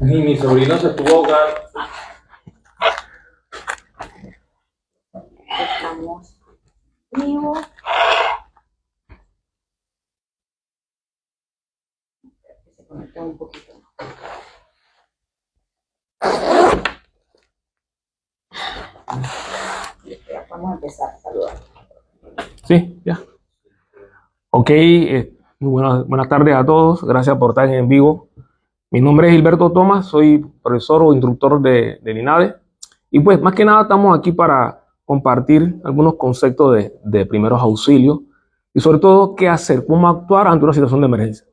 Y mi sobrino se estuvo ahogando. Estamos vivos. Se conecta un poquito. Ya vamos a empezar a saludar. Sí, ya. Ok, buenas tardes a todos. Gracias por estar en vivo. Mi nombre es Gilberto Tomás, soy profesor o instructor del INADE. Y pues más que nada estamos aquí para compartir algunos conceptos de primeros auxilios y sobre todo qué hacer, cómo actuar ante una situación de emergencia.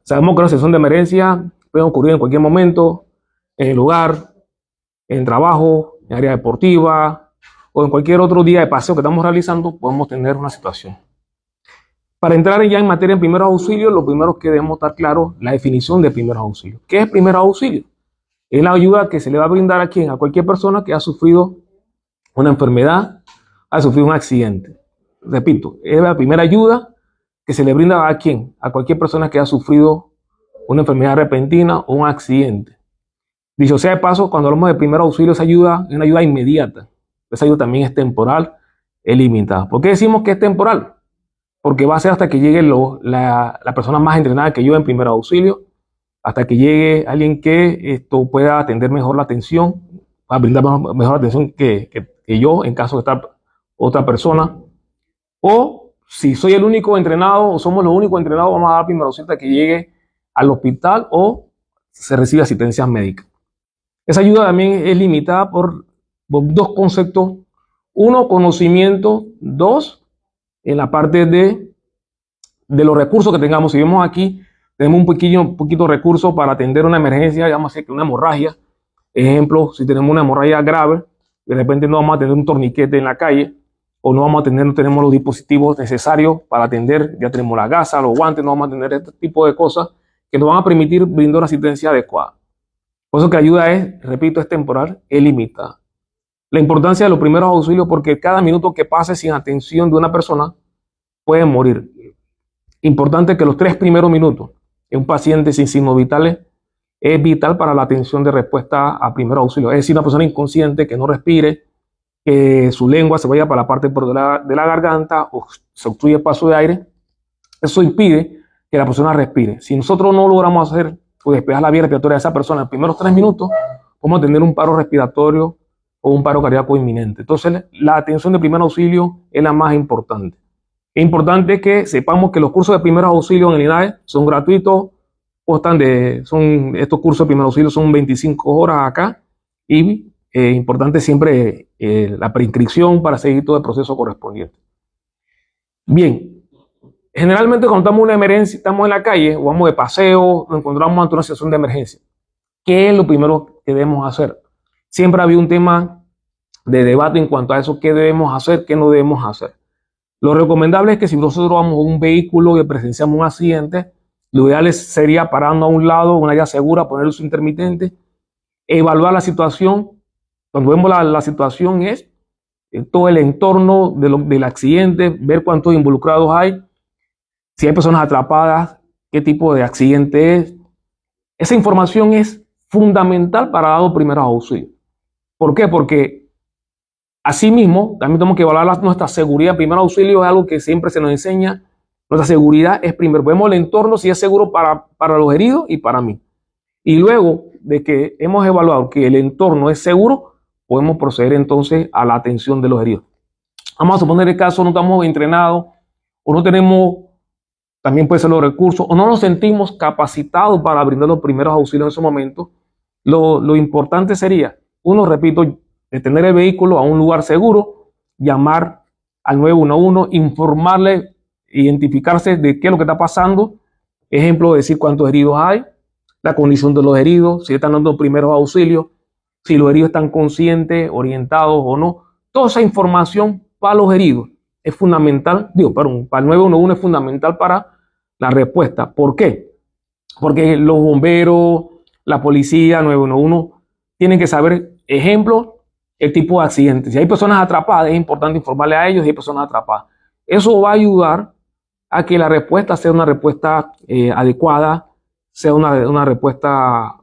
Sabemos que una situación de emergencia puede ocurrir en cualquier momento, en el hogar, en el trabajo, en área deportiva o en cualquier otro día de paseo que estamos realizando, podemos tener una situación. Para entrar ya en materia en primeros auxilios, lo primero que debemos estar claro, la definición de primeros auxilios. ¿Qué es primeros auxilios? Es la ayuda que se le va a brindar a quien, a cualquier persona que ha sufrido una enfermedad, ha sufrido un accidente. Repito, es la primera ayuda que se le brinda a quien, a cualquier persona que ha sufrido una enfermedad repentina o un accidente. Dicho sea de paso, cuando hablamos de primer auxilio, esa ayuda es una ayuda inmediata. Esa ayuda también es temporal, es limitada. ¿Por qué decimos que es temporal? Porque va a ser hasta que llegue la persona más entrenada que yo en primer auxilio, hasta que llegue alguien que esto pueda atender mejor la atención, va a brindar mejor atención que yo en caso de estar otra persona. O si soy el único entrenado o somos los únicos entrenados, vamos a dar primer auxilio hasta que llegue al hospital o se recibe asistencia médica. Esa ayuda también es limitada por dos conceptos. Uno, conocimiento. Dos, en la parte de los recursos que tengamos. Si vemos aquí, tenemos un poquito de recursos para atender una emergencia, digamos así, que una hemorragia. Ejemplo, si tenemos una hemorragia grave, de repente no vamos a tener un torniquete en la calle, o no tenemos los dispositivos necesarios para atender, ya tenemos la gasa, los guantes, no vamos a tener este tipo de cosas que nos van a permitir brindar una asistencia adecuada. Por eso que ayuda es, repito, es temporal, es limitada. La importancia de los primeros auxilios, porque cada minuto que pase sin atención de una persona puede morir. Importante que los 3 primeros minutos en un paciente sin signos vitales es vital para la atención de respuesta a primeros auxilios. Es decir, una persona inconsciente que no respire, que su lengua se vaya para la parte de la garganta o se obstruye el paso de aire, eso impide que la persona respire. Si nosotros no logramos hacer o despejar la vía respiratoria de esa persona en los primeros 3 minutos, vamos a tener un paro respiratorio o un paro cardíaco inminente. Entonces, la atención de primer auxilio es la más importante. Es importante que sepamos que los cursos de primeros auxilios en el INADE son gratuitos, estos cursos de primer auxilio son 25 horas acá y importante siempre la preinscripción para seguir todo el proceso correspondiente. Bien, generalmente cuando estamos en una emergencia, estamos en la calle o vamos de paseo, nos encontramos ante una situación de emergencia. ¿Qué es lo primero que debemos hacer? Siempre había un tema de debate en cuanto a eso, qué debemos hacer, qué no debemos hacer. Lo recomendable es que si nosotros vamos a un vehículo y presenciamos un accidente, lo ideal sería pararnos a un lado, una área segura, poner luz intermitente, evaluar la situación. Cuando vemos la situación es todo el entorno del accidente, ver cuántos involucrados hay, si hay personas atrapadas, qué tipo de accidente es. Esa información es fundamental para dar los primeros auxilios. ¿Por qué? Porque asimismo, también tenemos que evaluar nuestra seguridad. Primer auxilio es algo que siempre se nos enseña. Nuestra seguridad es primero. Vemos el entorno si es seguro para los heridos y para mí. Y luego de que hemos evaluado que el entorno es seguro, podemos proceder entonces a la atención de los heridos. Vamos a suponer el caso, no estamos entrenados o no tenemos, también puede ser los recursos, o no nos sentimos capacitados para brindar los primeros auxilios en ese momento. Lo importante sería, uno, repito, detener el vehículo a un lugar seguro, llamar al 911, informarle, identificarse de qué es lo que está pasando. Ejemplo, decir cuántos heridos hay, la condición de los heridos, si están dando primeros auxilios, si los heridos están conscientes, orientados o no. Toda esa información para los heridos es fundamental, para el 911 es fundamental para la respuesta. ¿Por qué? Porque los bomberos, la policía, 911, tienen que saber, ejemplo, el tipo de accidente. Si hay personas atrapadas, es importante informarle a ellos si hay personas atrapadas. Eso va a ayudar a que la respuesta sea una respuesta adecuada, sea una respuesta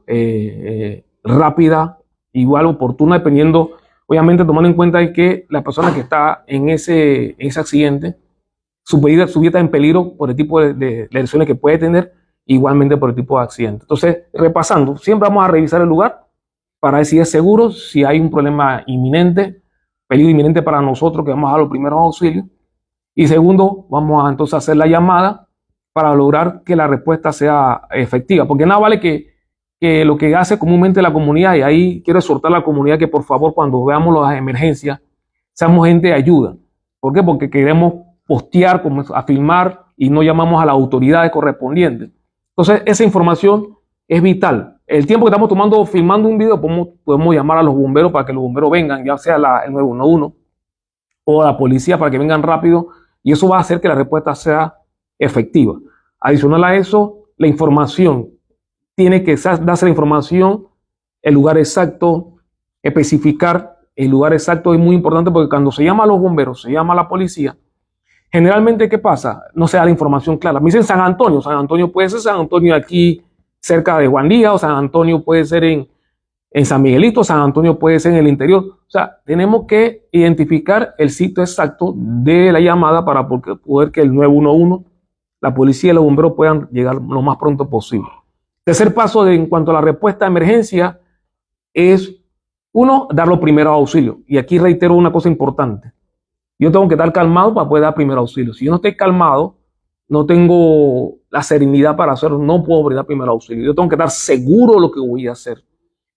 rápida, igual oportuna, dependiendo, obviamente tomando en cuenta que la persona que está en ese accidente, su vida está en peligro por el tipo de lesiones que puede tener, igualmente por el tipo de accidente. Entonces, repasando, siempre vamos a revisar el lugar para ver si es seguro, si hay un problema inminente, peligro inminente para nosotros, que vamos a dar los primeros auxilios. Y segundo, vamos a entonces hacer la llamada para lograr que la respuesta sea efectiva. Porque nada vale que lo que hace comúnmente la comunidad, y ahí quiero exhortar a la comunidad que por favor cuando veamos las emergencias, seamos gente de ayuda. ¿Por qué? Porque queremos postear, a filmar y no llamamos a las autoridades correspondientes. Entonces esa información es vital. El tiempo que estamos tomando filmando un video, podemos llamar a los bomberos para que los bomberos vengan, ya sea el 911 o a la policía para que vengan rápido, y eso va a hacer que la respuesta sea efectiva. Adicional a eso, la información. Tiene que darse la información, el lugar exacto, especificar el lugar exacto es muy importante porque cuando se llama a los bomberos, se llama a la policía, generalmente, ¿qué pasa? No se da la información clara. Me dicen San Antonio puede ser San Antonio aquí cerca de Guandía, o San Antonio puede ser en San Miguelito, San Antonio puede ser en el interior. O sea, tenemos que identificar el sitio exacto de la llamada para poder que el 911, la policía y los bomberos puedan llegar lo más pronto posible. Tercer paso en cuanto a la respuesta a emergencia es, uno, dar los primeros auxilios. Y aquí reitero una cosa importante. Yo tengo que estar calmado para poder dar primer auxilio. Si yo no estoy calmado, no tengo la serenidad para hacerlo, no puedo brindar primer auxilio. Yo tengo que estar seguro de lo que voy a hacer.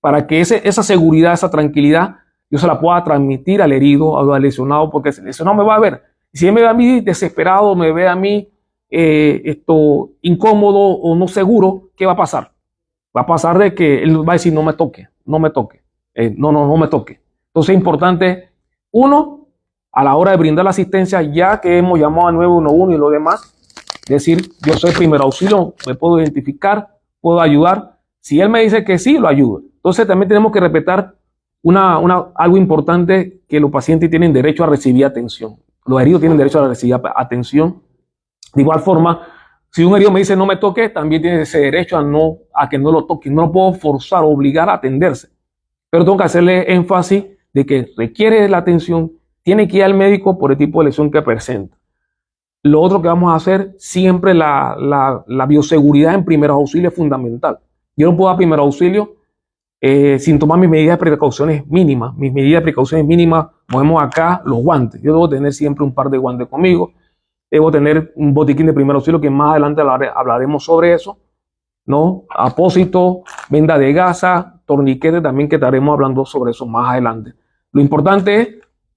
Para que esa seguridad, esa tranquilidad, yo se la pueda transmitir al herido, al lesionado, porque el lesionado me va a ver. Si él me ve a mí desesperado, me ve a mí incómodo o no seguro, ¿qué va a pasar? Va a pasar de que él va a decir no me toque, no me toque, no me toque. Entonces es importante, uno, a la hora de brindar la asistencia, ya que hemos llamado al 911 y lo demás, decir yo soy primer auxilio, me puedo identificar, puedo ayudar. Si él me dice que sí, lo ayudo. Entonces también tenemos que respetar algo importante, que los pacientes tienen derecho a recibir atención. Los heridos tienen derecho a recibir atención. De igual forma, si un herido me dice no me toque, también tiene ese derecho a que no lo toque. No lo puedo forzar o obligar a atenderse. Pero tengo que hacerle énfasis de que requiere la atención, tiene que ir al médico por el tipo de lesión que presenta. Lo otro que vamos a hacer, siempre la bioseguridad en primeros auxilios es fundamental. Yo no puedo dar primer auxilio sin tomar mis medidas de precauciones mínimas. Mis medidas de precauciones mínimas, movemos acá los guantes. Yo debo tener siempre un par de guantes conmigo. Debo tener un botiquín de primer auxilio, que más adelante hablaremos sobre eso, ¿no? Apósito, venda de gasa, torniquete también, que estaremos hablando sobre eso más adelante. Lo importante es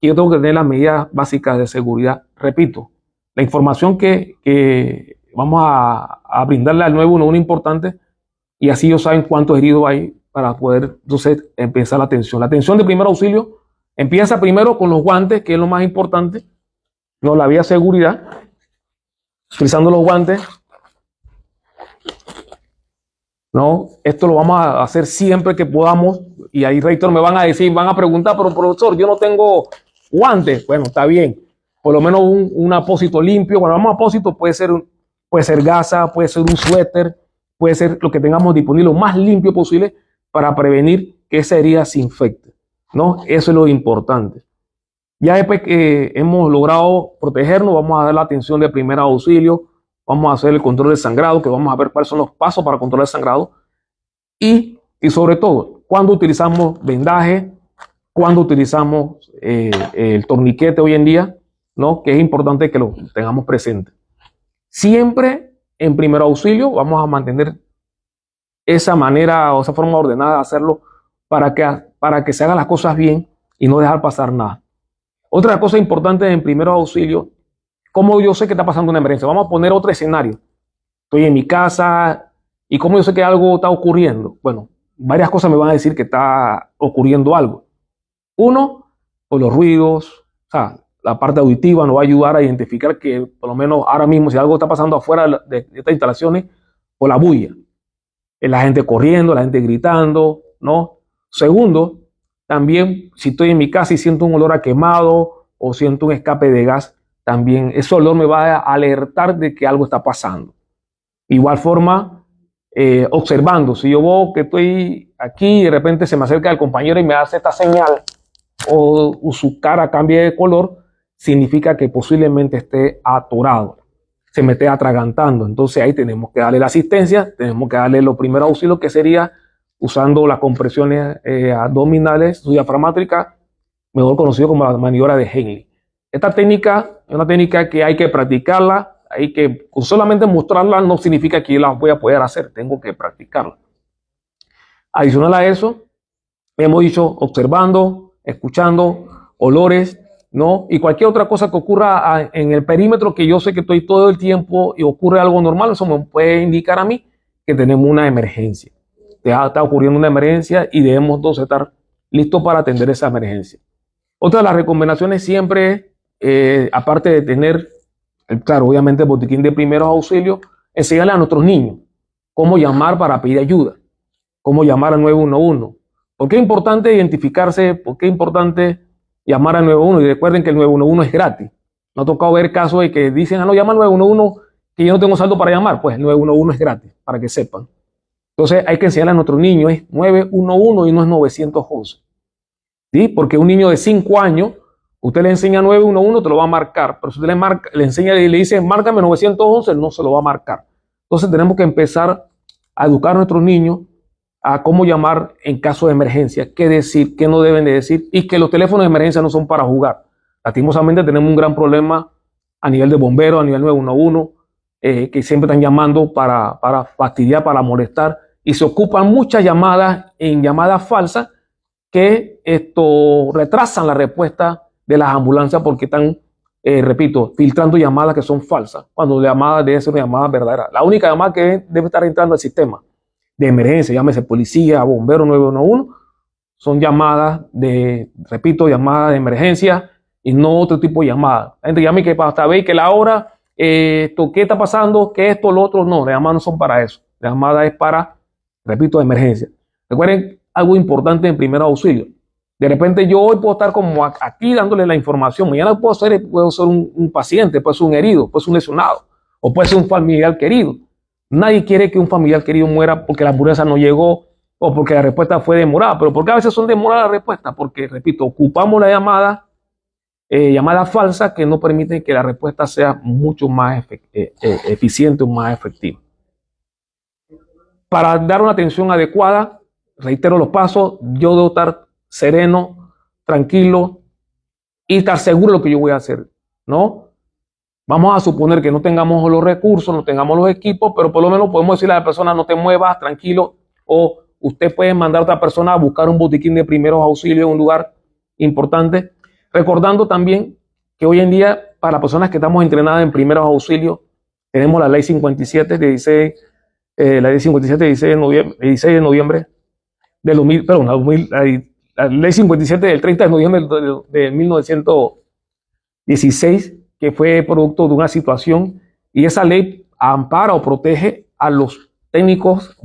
que yo tengo que tener las medidas básicas de seguridad. Repito, la información que vamos a brindarle al 911 es importante, y así ellos saben cuántos heridos hay para poder entonces empezar la atención. La atención de primer auxilio empieza primero con los guantes, que es lo más importante, no la vía seguridad, utilizando los guantes. No, esto lo vamos a hacer siempre que podamos, y ahí reitero, me van a decir, van a preguntar, pero profesor, yo no tengo guantes. Bueno, está bien, por lo menos un apósito limpio. Cuando vamos a apósito, puede ser gasa, puede ser un suéter, puede ser lo que tengamos disponible, lo más limpio posible para prevenir que esa herida se infecte, ¿no? Eso es lo importante. Ya después que hemos logrado protegernos, vamos a dar la atención de primer auxilio, vamos a hacer el control del sangrado, que vamos a ver cuáles son los pasos para controlar el sangrado, y sobre todo, cuando utilizamos vendaje, cuando utilizamos el torniquete hoy en día, ¿no? Que es importante que lo tengamos presente. Siempre en primer auxilio vamos a mantener esa manera o esa forma ordenada de hacerlo para que se hagan las cosas bien y no dejar pasar nada. Otra cosa importante en primer auxilio, cómo yo sé que está pasando una emergencia. Vamos a poner otro escenario. Estoy en mi casa y cómo yo sé que algo está ocurriendo. Bueno, varias cosas me van a decir que está ocurriendo algo. Uno, por los ruidos, o sea, la parte auditiva nos va a ayudar a identificar que por lo menos ahora mismo si algo está pasando afuera de estas instalaciones, por la bulla. La gente corriendo, la gente gritando, ¿no? Segundo, también si estoy en mi casa y siento un olor a quemado o siento un escape de gas, también ese olor me va a alertar de que algo está pasando. Igual forma, observando. Si yo veo que estoy aquí y de repente se me acerca el compañero y me hace esta señal o su cara cambia de color, significa que posiblemente esté atorado, se me esté atragantando. Entonces ahí tenemos que darle la asistencia, tenemos que darle los primeros auxilios, que sería usando las compresiones abdominales diafragmáticas, mejor conocido como la maniobra de Henle. Esta técnica es una técnica que hay que practicarla, hay que solamente mostrarla no significa que yo la voy a poder hacer, tengo que practicarla. Adicional a eso, hemos dicho observando, escuchando, olores, ¿no? Y cualquier otra cosa que ocurra en el perímetro, que yo sé que estoy todo el tiempo y ocurre algo normal, eso me puede indicar a mí que tenemos una emergencia. Está ocurriendo una emergencia y debemos todos estar listos para atender esa emergencia. Otra de las recomendaciones siempre, aparte de tener, claro, obviamente el botiquín de primeros auxilios, enseñarle a nuestros niños cómo llamar para pedir ayuda, cómo llamar al 911. ¿Por qué es importante identificarse? ¿Por qué es importante llamar al 911? Y recuerden que el 911 es gratis. No ha tocado ver casos de que dicen, no, llama al 911 que yo no tengo saldo para llamar. Pues el 911 es gratis, para que sepan. Entonces hay que enseñarle a nuestros niños, es 911 y no es 911. ¿Sí? Porque un niño de 5 años, usted le enseña 911, te lo va a marcar. Pero si usted le enseña y le dice, márcame 911, no se lo va a marcar. Entonces tenemos que empezar a educar a nuestros niños a cómo llamar en caso de emergencia, qué decir, qué no deben de decir, y que los teléfonos de emergencia no son para jugar. Lastimosamente tenemos un gran problema a nivel de bomberos, a nivel 911, que siempre están llamando para fastidiar, para molestar, y se ocupan muchas llamadas en llamadas falsas que retrasan la respuesta de las ambulancias porque están, repito, filtrando llamadas que son falsas, cuando la llamada debe ser una llamada verdadera. La única llamada que debe estar entrando al sistema de emergencia, llámese policía, bombero 911, son llamadas llamadas de emergencia y no otro tipo de llamadas. La gente llama y que hasta ve que la hora, ¿qué está pasando? ¿Qué esto, lo otro? No, las llamadas no son para eso. La llamada es para, repito, de emergencia. Recuerden algo importante en primer auxilio. De repente yo hoy puedo estar como aquí dándole la información. Mañana puedo ser un paciente, puede ser un herido, puede ser un lesionado, o puede ser un familiar querido. Nadie quiere que un familiar querido muera porque la ambulancia no llegó o porque la respuesta fue demorada. Pero ¿por qué a veces son demoradas las respuestas? Porque, repito, ocupamos la llamada falsa que no permite que la respuesta sea mucho más eficiente o más efectiva. Para dar una atención adecuada, reitero los pasos, yo debo estar sereno, tranquilo y estar seguro de lo que yo voy a hacer, ¿no? Vamos a suponer que no tengamos los recursos, no tengamos los equipos, pero por lo menos podemos decirle a la persona, no te muevas, tranquilo, o usted puede mandar a otra persona a buscar un botiquín de primeros auxilios en un lugar importante. Recordando también que hoy en día, para las personas que estamos entrenadas en primeros auxilios, tenemos la ley 57 de 16, la ley 57 de 16 de noviembre del 2000, perdón, la ley 57 del 30 de noviembre de 1916, que fue producto de una situación, y esa ley ampara o protege a los técnicos,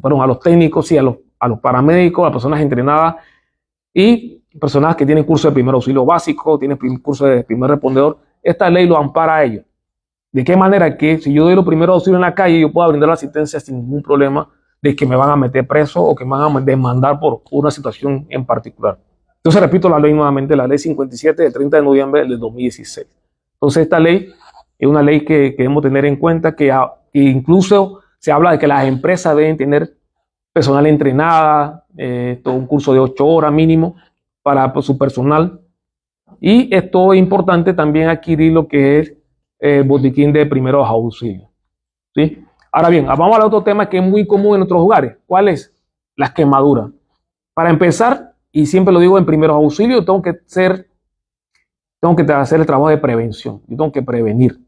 sí, a los paramédicos, a las personas entrenadas y personas que tienen curso de primer auxilio básico, tienen curso de primer respondedor. Esta ley lo ampara a ellos. ¿De qué manera? Que si yo doy los primeros auxilios en la calle, yo pueda brindar la asistencia sin ningún problema de que me van a meter preso o que me van a demandar por una situación en particular. Entonces, repito la ley nuevamente, la ley 57 del 30 de noviembre del 2016. Entonces, esta ley es una ley que debemos tener en cuenta, que incluso se habla de que las empresas deben tener personal entrenada, todo un curso de 8 horas mínimo para su personal. Y esto es importante también adquirir lo que es el botiquín de primeros auxilios, ¿sí? Ahora bien, vamos a otro tema que es muy común en nuestros hogares. ¿Cuál es? Las quemaduras. Para empezar, y siempre lo digo en primeros auxilios, tengo que hacer el trabajo de prevención. Yo tengo que prevenir.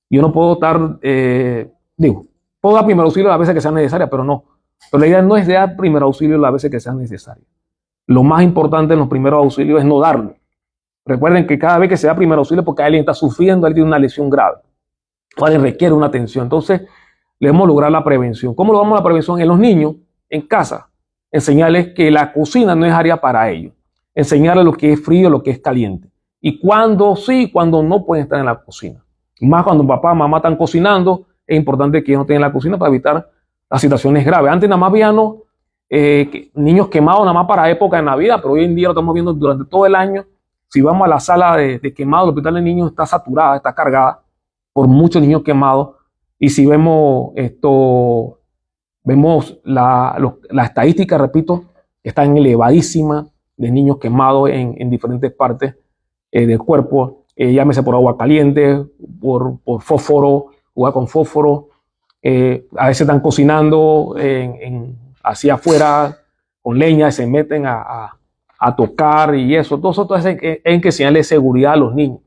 Yo no puedo puedo dar primer auxilio las veces que sea necesaria, pero no. Pero la idea no es de dar primer auxilio las veces que sean necesarias. Lo más importante en los primeros auxilios es no darlo. Recuerden que cada vez que se da primer auxilio, porque alguien está sufriendo, alguien tiene una lesión grave, o alguien requiere una atención. Entonces, debemos lograr la prevención. ¿Cómo logramos la prevención? En los niños, en casa, enseñarles que la cocina no es área para ellos. Enseñarles lo que es frío, lo que es caliente. Y cuando sí, cuando no pueden estar en la cocina. Más cuando papá, mamá están cocinando, es importante que ellos no estén en la cocina para evitar la situación es grave. Antes nada más veíamos niños quemados nada más para época de Navidad, pero hoy en día lo estamos viendo durante todo el año. Si vamos a la sala de quemados, el hospital de niños está saturada, está cargada por muchos niños quemados. Y si vemos esto, vemos la estadística, repito, están elevadísimas de niños quemados en diferentes partes del cuerpo, llámese por agua caliente, por fósforo, jugar con fósforo, a veces están cocinando hacia afuera con leña y se meten a tocar y eso, todo eso es en que señale seguridad a los niños.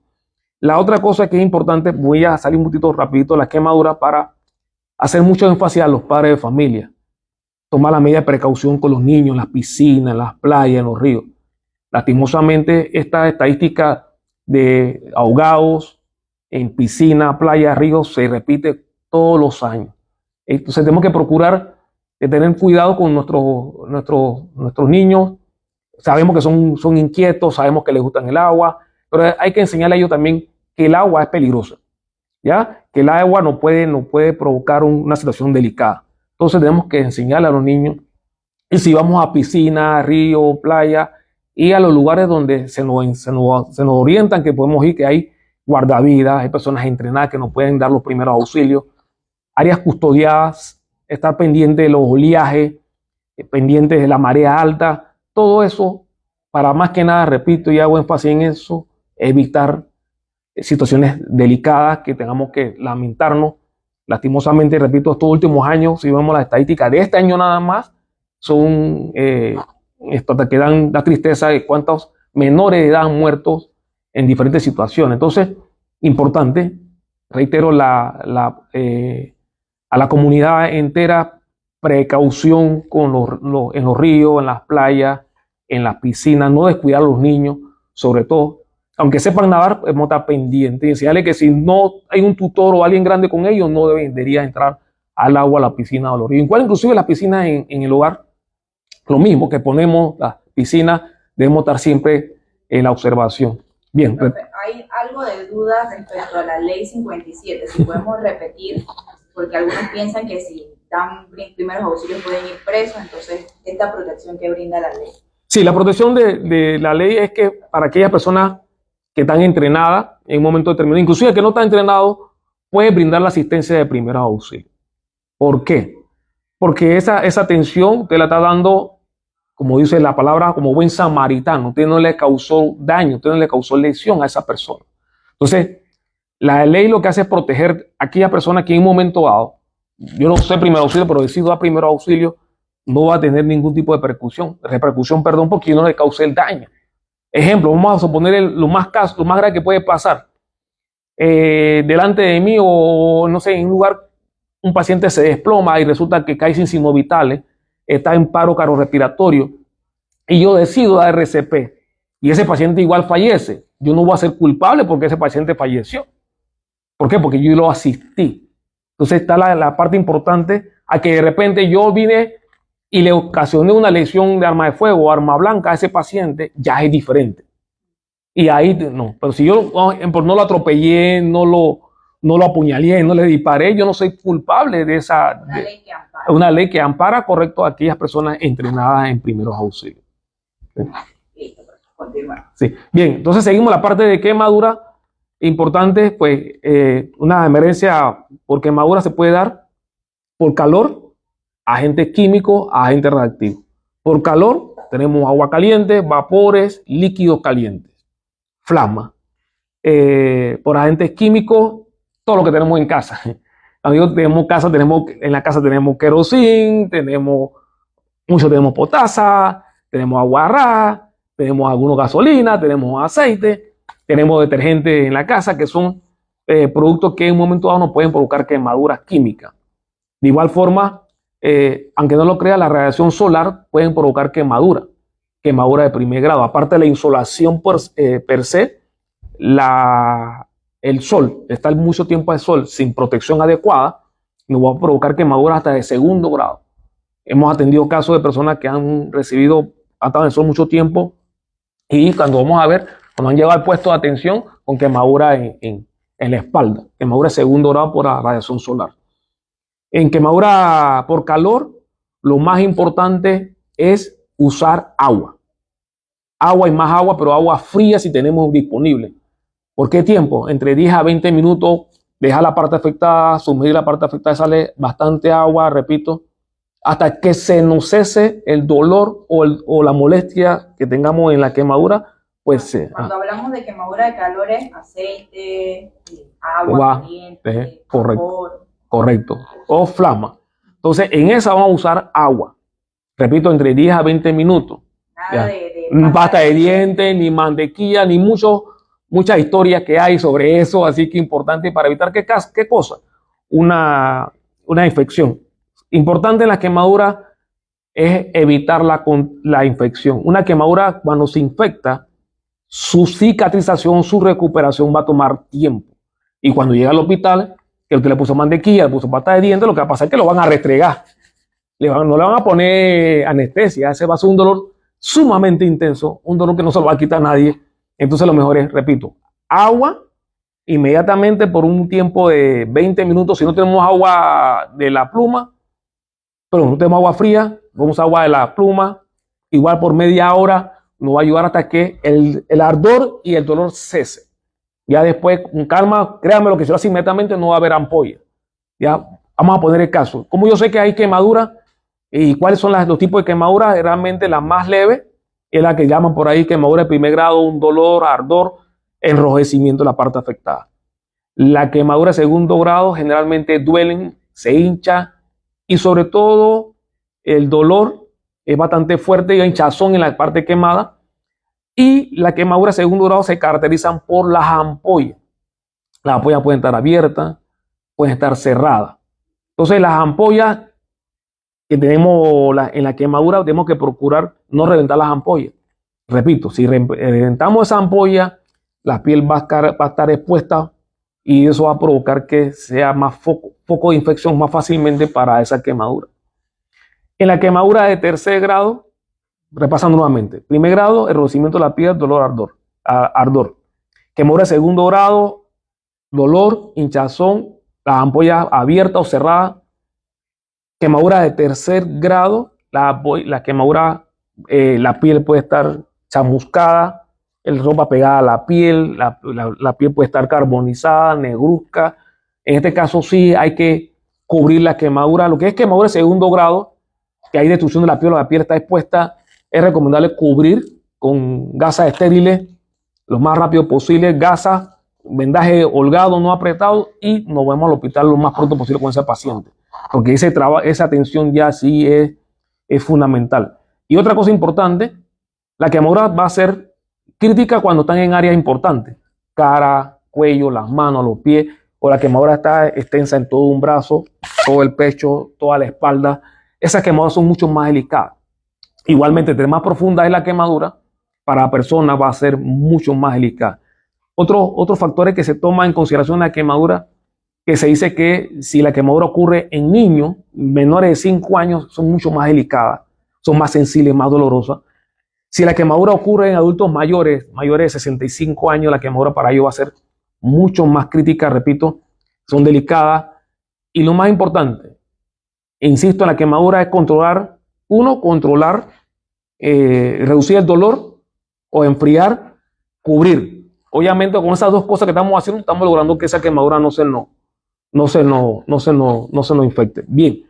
La otra cosa que es importante, voy a salir un poquito rapidito de la quemadura para hacer mucho énfasis a los padres de familia. Tomar la medida de precaución con los niños en las piscinas, en las playas, en los ríos. Lastimosamente, esta estadística de ahogados en piscina, playa, ríos se repite todos los años. Entonces tenemos que procurar tener cuidado con nuestros niños. Sabemos que son inquietos, sabemos que les gustan el agua, pero hay que enseñarle a ellos también que el agua es peligrosa, ¿ya? Que el agua no puede provocar una situación delicada. Entonces tenemos que enseñarle a los niños, y si vamos a piscina, río, playa, y a los lugares donde se nos orientan que podemos ir, que hay guardavidas, hay personas entrenadas que nos pueden dar los primeros auxilios, áreas custodiadas, estar pendiente de los oleajes, pendientes de la marea alta, todo eso, para más que nada, repito y hago énfasis en eso, evitar situaciones delicadas que tengamos que lamentarnos. Lastimosamente, repito, estos últimos años, si vemos las estadísticas de este año nada más, son esto que da tristeza de cuántos menores de edad han muerto en diferentes situaciones. Entonces, importante, reitero, a la comunidad entera, precaución en los ríos, en las playas, en las piscinas, no descuidar a los niños, sobre todo, aunque sepan nadar, podemos estar pendientes y enseñarles que si no hay un tutor o alguien grande con ellos, no debería entrar al agua, a la piscina o a los ríos. Igual, inclusive las piscinas en el hogar, lo mismo que ponemos las piscinas, debemos estar siempre en la observación. Bien. Hay algo de duda respecto a la ley 57, si podemos repetir, porque algunos piensan que si dan primeros auxilios pueden ir presos, entonces esta protección que brinda la ley. Sí, la protección de la ley es que para aquellas personas que están entrenadas en un momento determinado, inclusive que no están entrenados, puede brindar la asistencia de primeros auxilios. ¿Por qué? Porque esa atención usted la está dando, como dice la palabra, como buen samaritano. Usted no le causó daño, usted no le causó lesión a esa persona. Entonces, la ley lo que hace es proteger a aquella persona que en un momento dado, yo no sé primer auxilio, pero decido dar primer auxilio, no va a tener ningún tipo de repercusión, porque yo no le causé el daño. Ejemplo, vamos a suponer lo más grave que puede pasar. Delante de mí o no sé, en un lugar, un paciente se desploma y resulta que cae sin signos vitales, está en paro cardiorrespiratorio y yo decido dar RCP y ese paciente igual fallece. Yo no voy a ser culpable porque ese paciente falleció. ¿Por qué? Porque yo lo asistí. Entonces está la parte importante a que de repente yo vine y le ocasioné una lesión de arma de fuego o arma blanca a ese paciente, ya es diferente. Y ahí no. Pero si yo no lo atropellé, no lo apuñalé, no le disparé, yo no soy culpable de esa. Una ley que ampara, correcto, a aquellas personas entrenadas en primeros auxilios. Listo, continuamos. Sí. Bien, entonces seguimos la parte de quemadura. Importante, pues, una emergencia por quemadura se puede dar por calor, agentes químicos, agentes reactivos. Por calor, tenemos agua caliente, vapores, líquidos calientes, flama. Por agentes químicos, todo lo que tenemos en casa. Amigos, en la casa tenemos querosín, tenemos potasa, tenemos aguarrá, tenemos algunos gasolina, tenemos aceite, tenemos detergentes en la casa que son productos que en un momento dado nos pueden provocar quemaduras químicas. De igual forma, aunque no lo crea, la radiación solar pueden provocar quemadura de primer grado. Aparte de la insolación per se, el sol, estar mucho tiempo al sol sin protección adecuada, nos va a provocar quemaduras hasta de segundo grado. Hemos atendido casos de personas que han estado en el sol mucho tiempo y cuando han llegado al puesto de atención con quemadura en la espalda, quemadura de segundo grado por la radiación solar. En quemadura por calor, lo más importante es usar agua. Agua y más agua, pero agua fría si tenemos disponible. ¿Por qué tiempo? Entre 10 a 20 minutos, dejar la parte afectada, sumergir la parte afectada, sale bastante agua, repito, hasta que se nos cese el dolor o la molestia que tengamos en la quemadura, pues cuando hablamos de quemadura de calor es aceite, agua agua caliente, correcto, correcto, o flama. Entonces, en esa vamos a usar agua. Repito, entre 10 a 20 minutos. Nada de pasta de dientes, ni mantequilla, ni muchas historias que hay sobre eso, así que importante para evitar ¿qué cosa? Una infección. Importante en la quemadura es evitar la infección. Una quemadura, cuando se infecta, su cicatrización, su recuperación va a tomar tiempo. Y cuando llega al hospital, que usted le puso mantequilla, le puso pasta de dientes, lo que va a pasar es que lo van a restregar. No le van a poner anestesia. Ese va a ser un dolor sumamente intenso, un dolor que no se lo va a quitar a nadie. Entonces lo mejor es, repito, agua inmediatamente por un tiempo de 20 minutos. Si no tenemos agua de la pluma, pero no tenemos agua fría, vamos a agua de la pluma, igual por media hora, nos va a ayudar hasta que el ardor y el dolor cese. Ya después, con calma, créanme lo que si lo hace inmediatamente no va a haber ampolla. Ya vamos a poner el caso. Como yo sé que hay quemadura y cuáles son los tipos de quemaduras, realmente la más leve es la que llaman por ahí quemadura de primer grado, un dolor, ardor, enrojecimiento de la parte afectada. La quemadura de segundo grado generalmente duelen, se hincha y sobre todo el dolor es bastante fuerte y hay hinchazón en la parte quemada. Y la quemadura de segundo grado se caracterizan por las ampollas. Las ampollas pueden estar abiertas, pueden estar cerradas. Entonces las ampollas que tenemos en la quemadura tenemos que procurar no reventar las ampollas. Repito, si reventamos esa ampolla, la piel va a estar expuesta y eso va a provocar que sea más foco de infección más fácilmente para esa quemadura. En la quemadura de tercer grado, repasando nuevamente, primer grado, enrojecimiento de la piel, dolor, ardor. Quemadura de segundo grado, dolor, hinchazón, las ampollas abiertas o cerradas. Quemadura de tercer grado, la quemadura, la piel puede estar chamuscada, el ropa pegada a la piel, la piel puede estar carbonizada, negruzca. En este caso sí hay que cubrir la quemadura. Lo que es quemadura de segundo grado, que hay destrucción de la piel está expuesta, es recomendable cubrir con gasas estériles lo más rápido posible, gasas, vendaje holgado, no apretado, y nos vamos al hospital lo más pronto posible con ese paciente, porque esa atención ya sí es fundamental. Y otra cosa importante, la quemadura va a ser crítica cuando están en áreas importantes, cara, cuello, las manos, los pies, o la quemadura está extensa en todo un brazo, todo el pecho, toda la espalda. Esas quemaduras son mucho más delicadas. Igualmente, entre más profunda es la quemadura, para la persona va a ser mucho más delicada. Otros factores que se toman en consideración en la quemadura, que se dice que si la quemadura ocurre en niños menores de 5 años, son mucho más delicadas, son más sensibles, más dolorosas. Si la quemadura ocurre en adultos mayores de 65 años, la quemadura para ellos va a ser mucho más crítica, repito, son delicadas. Y lo más importante, insisto, en la quemadura es controlar, reducir el dolor o enfriar, cubrir. Obviamente con esas dos cosas que estamos haciendo, estamos logrando que esa quemadura no se nos infecte. Bien,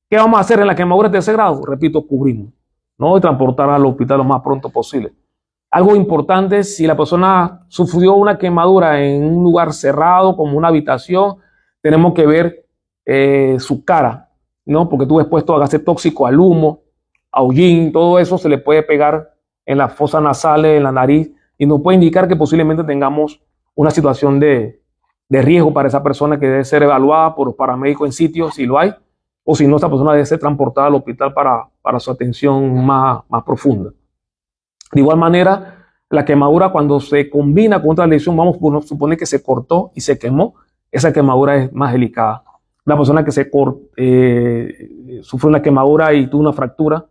¿qué vamos a hacer en la quemadura de tercer grado? Repito, cubrimos, ¿no? Y transportar al hospital lo más pronto posible. Algo importante, si la persona sufrió una quemadura en un lugar cerrado, como una habitación, tenemos que ver su cara, ¿no? Porque estuvo expuesto a gases tóxicos, al humo, a hollín, todo eso se le puede pegar en las fosas nasales, en la nariz, y nos puede indicar que posiblemente tengamos una situación de riesgo para esa persona que debe ser evaluada por los paramédicos en sitio, si lo hay, o si no, esa persona debe ser transportada al hospital para su atención más profunda. De igual manera, la quemadura cuando se combina con otra lesión, vamos a suponer que se cortó y se quemó, esa quemadura es más delicada. La persona que sufrió una quemadura y tuvo una fractura,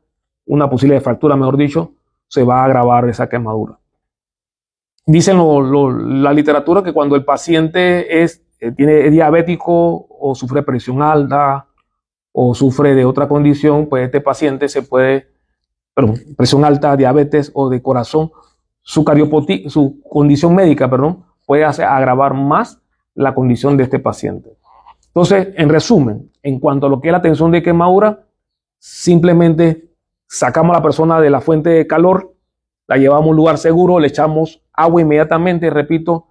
una posible fractura, mejor dicho, se va a agravar esa quemadura. Dicen la literatura que cuando el paciente es diabético o sufre presión alta o sufre de otra condición, pues este paciente se puede, perdón, presión alta, diabetes o de corazón, su condición médica, perdón, puede agravar más la condición de este paciente. Entonces, en resumen, en cuanto a lo que es la atención de quemadura, simplemente sacamos a la persona de la fuente de calor, la llevamos a un lugar seguro, le echamos agua inmediatamente, repito,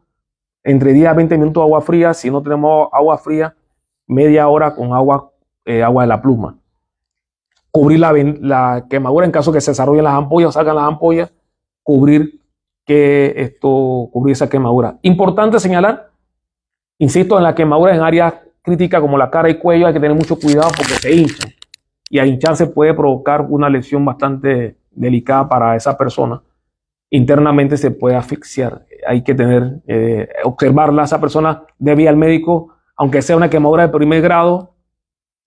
entre 10 a 20 minutos agua fría. Si no tenemos agua fría, media hora con agua de la pluma. Cubrir la quemadura en caso que se desarrollen las ampollas o salgan las ampollas, cubrir esa quemadura. Importante señalar, insisto, en la quemadura en áreas críticas como la cara y cuello hay que tener mucho cuidado porque se hinchan. Y al hincharse puede provocar una lesión bastante delicada para esa persona. Internamente se puede asfixiar. Hay que observarla. Esa persona debe ir al médico, aunque sea una quemadura de primer grado,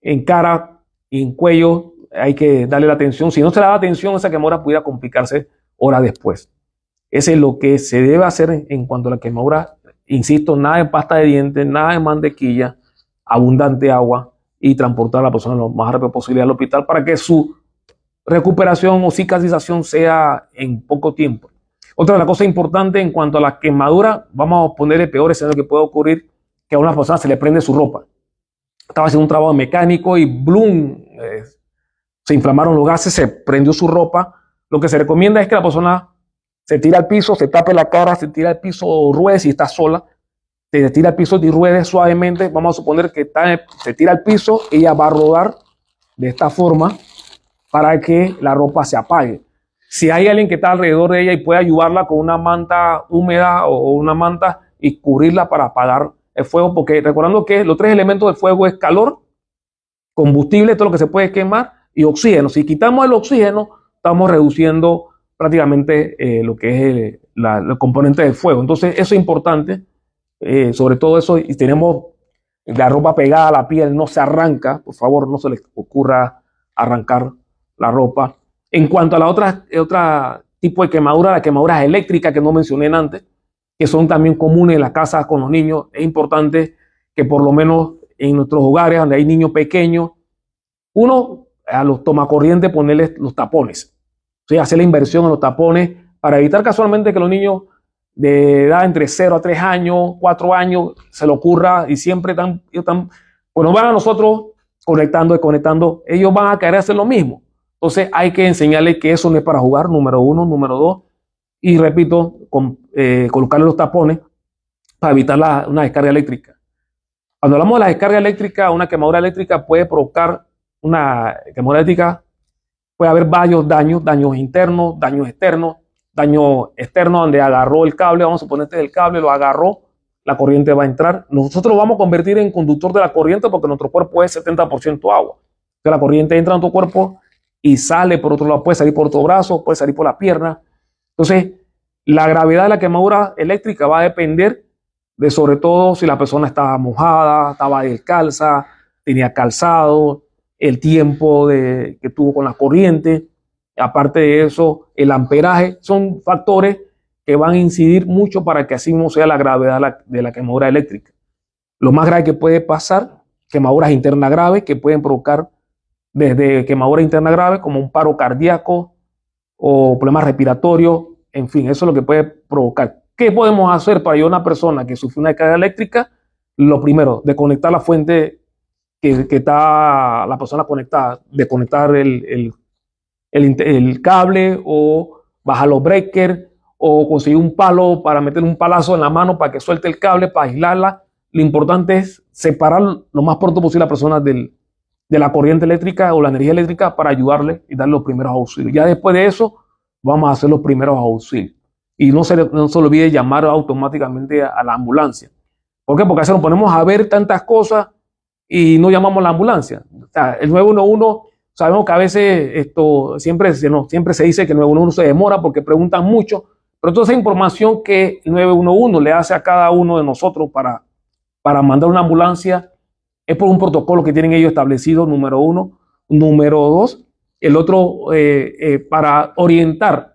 en cara y en cuello, hay que darle la atención. Si no se le da atención, esa quemadura pudiera complicarse horas después. Ese es lo que se debe hacer en cuanto a la quemadura. Insisto, nada de pasta de dientes, nada de mantequilla, abundante agua y transportar a la persona lo más rápido posible al hospital para que su recuperación o cicatrización sea en poco tiempo. Otra de las cosas importantes en cuanto a la quemadura, vamos a poner el peor escenario que puede ocurrir, que a una persona se le prende su ropa. Estaba haciendo un trabajo mecánico y ¡blum! Se inflamaron los gases, se prendió su ropa. Lo que se recomienda es que la persona se tire al piso, se tape la cara, se tira al piso, ruede si está sola, se tira al piso y ruede suavemente. Vamos a suponer que se tira al piso, ella va a rodar de esta forma para que la ropa se apague. Si hay alguien que está alrededor de ella y puede ayudarla con una manta húmeda o una manta y cubrirla para apagar el fuego, porque recordando que los 3 elementos del fuego es calor, combustible, todo lo que se puede quemar, y oxígeno. Si quitamos el oxígeno, estamos reduciendo prácticamente lo que es el componente del fuego. Entonces, eso es importante, sobre todo eso, y tenemos la ropa pegada a la piel, no se arranca, por favor, no se les ocurra arrancar la ropa. En cuanto a la otra tipo de quemadura, las quemaduras eléctricas que no mencioné antes, que son también comunes en las casas con los niños, es importante que por lo menos en nuestros hogares donde hay niños pequeños, uno a los tomacorrientes ponerles los tapones, o sea, hacer la inversión en los tapones para evitar casualmente que los niños de edad entre 0 a 3 años, 4 años, se le ocurra y siempre cuando van a nosotros conectando y desconectando, ellos van a querer hacer lo mismo. Entonces hay que enseñarles que eso no es para jugar, número 1, número 2, y repito, colocarle los tapones para evitar una descarga eléctrica. Cuando hablamos de la descarga eléctrica, una quemadura eléctrica puede provocar una quemadura eléctrica, puede haber varios daños internos, daños externos. Daño externo donde agarró el cable, vamos a suponer que el cable lo agarró, la corriente va a entrar. Nosotros lo vamos a convertir en conductor de la corriente porque nuestro cuerpo es 70% agua. Entonces la corriente entra en tu cuerpo y sale por otro lado, puede salir por otro brazo, puede salir por la pierna. Entonces, la gravedad de la quemadura eléctrica va a depender de sobre todo si la persona estaba mojada, estaba descalza, tenía calzado, el tiempo que tuvo con la corriente. Aparte de eso, el amperaje son factores que van a incidir mucho para que así no sea la gravedad de la quemadura eléctrica. Lo más grave que puede pasar, quemaduras internas graves que pueden provocar desde quemadura interna grave como un paro cardíaco o problemas respiratorios, en fin, eso es lo que puede provocar. ¿Qué podemos hacer para ayudar a una persona que sufre una descarga eléctrica? Lo primero, desconectar la fuente que está la persona conectada, desconectar el cable o bajar los breakers o conseguir un palo para meter un palazo en la mano para que suelte el cable, para aislarla. Lo importante es separar lo más pronto posible a la persona de la corriente eléctrica o la energía eléctrica para ayudarle y darle los primeros auxilios. Ya después de eso vamos a hacer los primeros auxilios. Y no se olvide llamar automáticamente a la ambulancia. ¿Por qué? Porque a veces nos ponemos a ver tantas cosas y no llamamos a la ambulancia. O sea, el 911... Sabemos que a veces siempre se dice que el 911 se demora porque preguntan mucho, pero toda esa información que el 911 le hace a cada uno de nosotros para mandar una ambulancia es por un protocolo que tienen ellos establecido, número 1. Número 2, el otro para orientar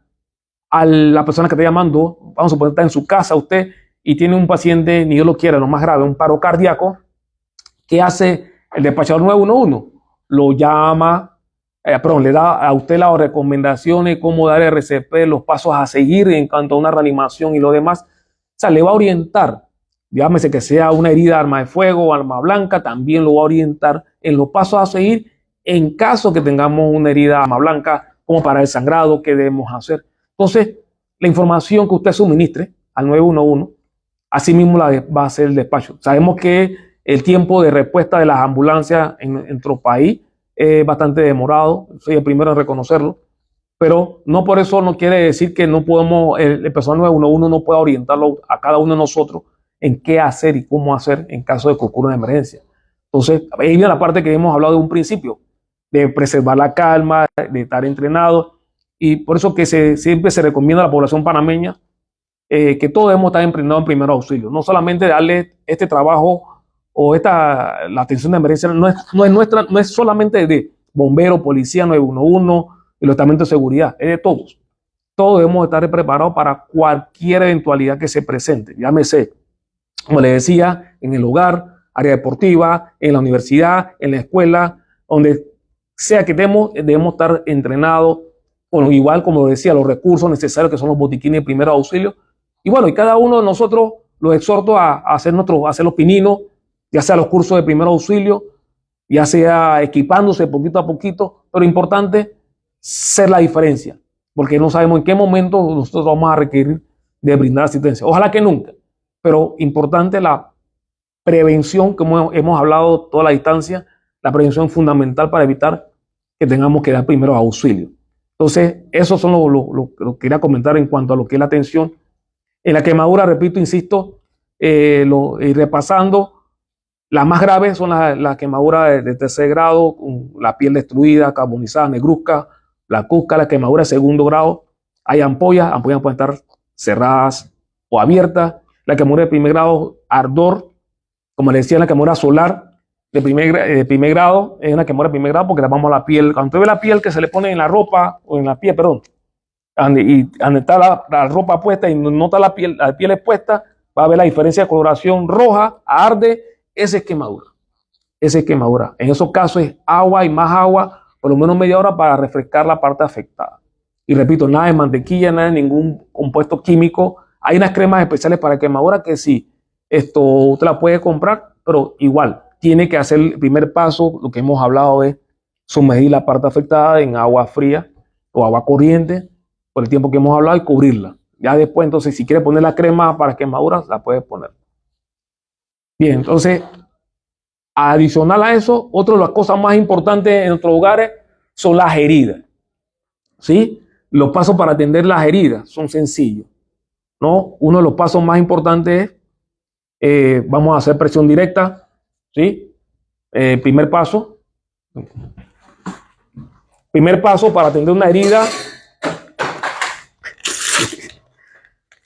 a la persona que está llamando. Vamos a suponer que está en su casa usted y tiene un paciente, ni Dios lo quiera, lo más grave, un paro cardíaco. ¿Qué hace el despachador 911? lo llama, perdón, le da a usted las recomendaciones, cómo dar RCP, los pasos a seguir en cuanto a una reanimación y lo demás. O sea, le va a orientar, llámese que sea una herida de arma de fuego o arma blanca, también lo va a orientar en los pasos a seguir en caso que tengamos una herida de arma blanca, como para el sangrado, qué debemos hacer. Entonces, la información que usted suministre al 911, así mismo la va a hacer el despacho. Sabemos que el tiempo de respuesta de las ambulancias en nuestro país es bastante demorado, soy el primero en reconocerlo, pero no por eso no quiere decir que no podemos, el personal 911 no pueda orientarlo a cada uno de nosotros en qué hacer y cómo hacer en caso de que ocurra una emergencia. Entonces, ahí viene la parte que hemos hablado de un principio, de preservar la calma, de estar entrenado, y por eso que siempre se recomienda a la población panameña que todos debemos estar entrenados en primer auxilio, no solamente darle este trabajo o la atención de emergencia, no es solamente de bomberos, policía, 911, el estamento de seguridad, es de todos. Todos debemos estar preparados para cualquier eventualidad que se presente, llámese, como les decía, en el hogar, área deportiva, en la universidad, en la escuela, donde sea que debemos estar entrenados, bueno, igual como decía, los recursos necesarios que son los botiquines de primer auxilio. Y bueno, y cada uno de nosotros los exhorto a hacer los pininos, ya sea los cursos de primer auxilio, ya sea equipándose poquito a poquito, pero importante ser la diferencia, porque no sabemos en qué momento nosotros vamos a requerir de brindar asistencia. Ojalá que nunca, pero importante la prevención, como hemos hablado toda la distancia, la prevención es fundamental para evitar que tengamos que dar primeros auxilios. Entonces, eso son lo que quería comentar en cuanto a lo que es la atención. En la quemadura, repito, insisto, repasando, las más graves son las quemaduras de tercer grado, con la piel destruida, carbonizada, negruzca, la cusca, la quemadura de segundo grado. Hay ampollas pueden estar cerradas o abiertas. La quemadura de primer grado, ardor, como les decía, la quemadura solar de primer grado, es una quemadura de primer grado porque le vamos a la piel. Cuando usted ve la piel que se le pone en la ropa, o en la piel, perdón, y donde está la ropa puesta y no está la piel expuesta, va a ver la diferencia de coloración roja, arde, esa es quemadura. Esa es quemadura. En esos casos es agua y más agua, por lo menos media hora para refrescar la parte afectada. Y repito, nada de mantequilla, nada de ningún compuesto químico. Hay unas cremas especiales para quemadura que sí, esto usted la puede comprar, pero igual tiene que hacer el primer paso, lo que hemos hablado de sumergir la parte afectada en agua fría o agua corriente por el tiempo que hemos hablado y cubrirla. Ya después, entonces, si quiere poner la crema para quemaduras, la puede poner. Bien, entonces, adicional a eso, otra de las cosas más importantes en nuestros hogares son las heridas. ¿Sí? Los pasos para atender las heridas son sencillos, ¿no? Uno de los pasos más importantes es, vamos a hacer presión directa, ¿sí? Primer paso para atender una herida.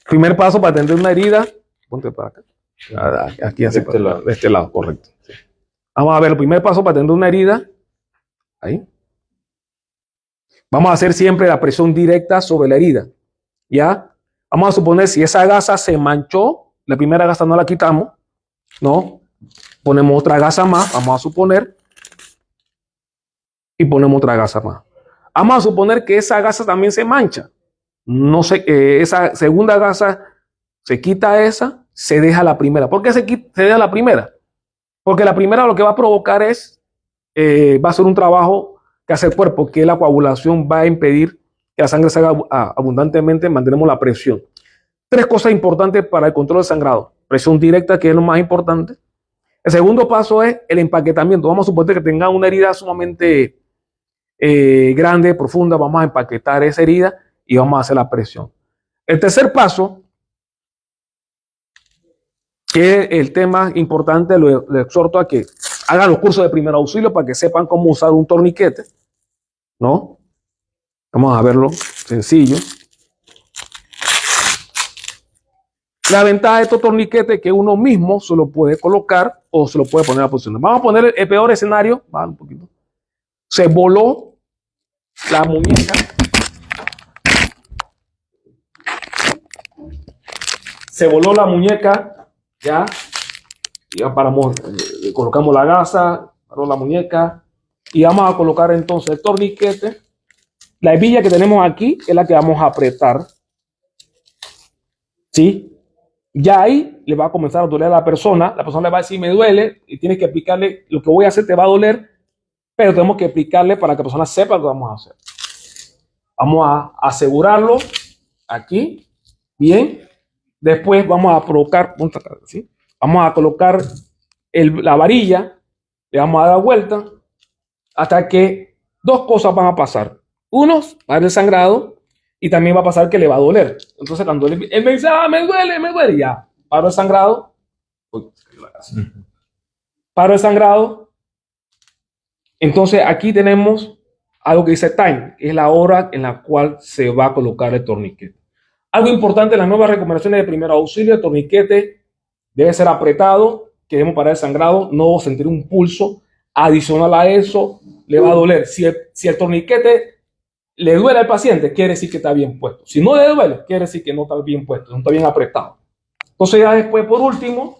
Primer paso para atender una herida. Ponte para acá. Aquí hacia de este lado, correcto. Sí. Vamos a ver el primer paso para atender una herida. Ahí. Vamos a hacer siempre la presión directa sobre la herida. ¿Ya? Vamos a suponer si esa gasa se manchó, la primera gasa no la quitamos, ¿no? Ponemos otra gasa más, vamos a suponer, y ponemos otra gasa más. Vamos a suponer que esa gasa también se mancha. No sé, esa segunda gasa se quita esa, se deja la primera. ¿Por qué se deja la primera? Porque la primera lo que va a provocar es, va a ser un trabajo que hace el cuerpo, que la coagulación va a impedir que la sangre salga abundantemente, mantenemos la presión. Tres cosas importantes para el control del sangrado. Presión directa, que es lo más importante. El segundo paso es el empaquetamiento. Vamos a suponer que tenga una herida sumamente grande, profunda. Vamos a empaquetar esa herida y vamos a hacer la presión. El tercer paso, que es el tema importante, lo exhorto a que hagan los cursos de primer auxilio para que sepan cómo usar un torniquete, ¿no? Vamos a verlo sencillo. La ventaja de estos torniquetes es que uno mismo se lo puede colocar o se lo puede poner a posición. Vamos a poner el peor escenario. Vale, un poquito. Se voló la muñeca. Se voló la muñeca. Ya paramos, colocamos la gasa, paró la muñeca. y vamos a colocar entonces el torniquete. La hebilla que tenemos aquí es la que vamos a apretar, ¿sí? Ya ahí le va a comenzar a doler a la persona le va a decir, me duele, y tienes que explicarle, lo que voy a hacer te va a doler, pero tenemos que explicarle para que la persona sepa lo que vamos a hacer. Vamos a asegurarlo aquí, bien. Después vamos a colocar, ¿sí? Vamos a colocar la varilla, le vamos a dar la vuelta hasta que dos cosas van a pasar. Uno, va a haber sangrado y también va a pasar que le va a doler. Entonces, cuando él me dice, me duele, ya, paro el sangrado. Paro el sangrado. Entonces, aquí tenemos algo que dice time, que es la hora en la cual se va a colocar el torniquete. Algo importante en las nuevas recomendaciones de primer auxilio, el torniquete debe ser apretado, queremos parar el sangrado, no sentir un pulso. Adicional a eso, le va a doler. Si el torniquete le duele al paciente, quiere decir que está bien puesto. Si no le duele, quiere decir que no está bien puesto, no está bien apretado. Entonces ya después, por último,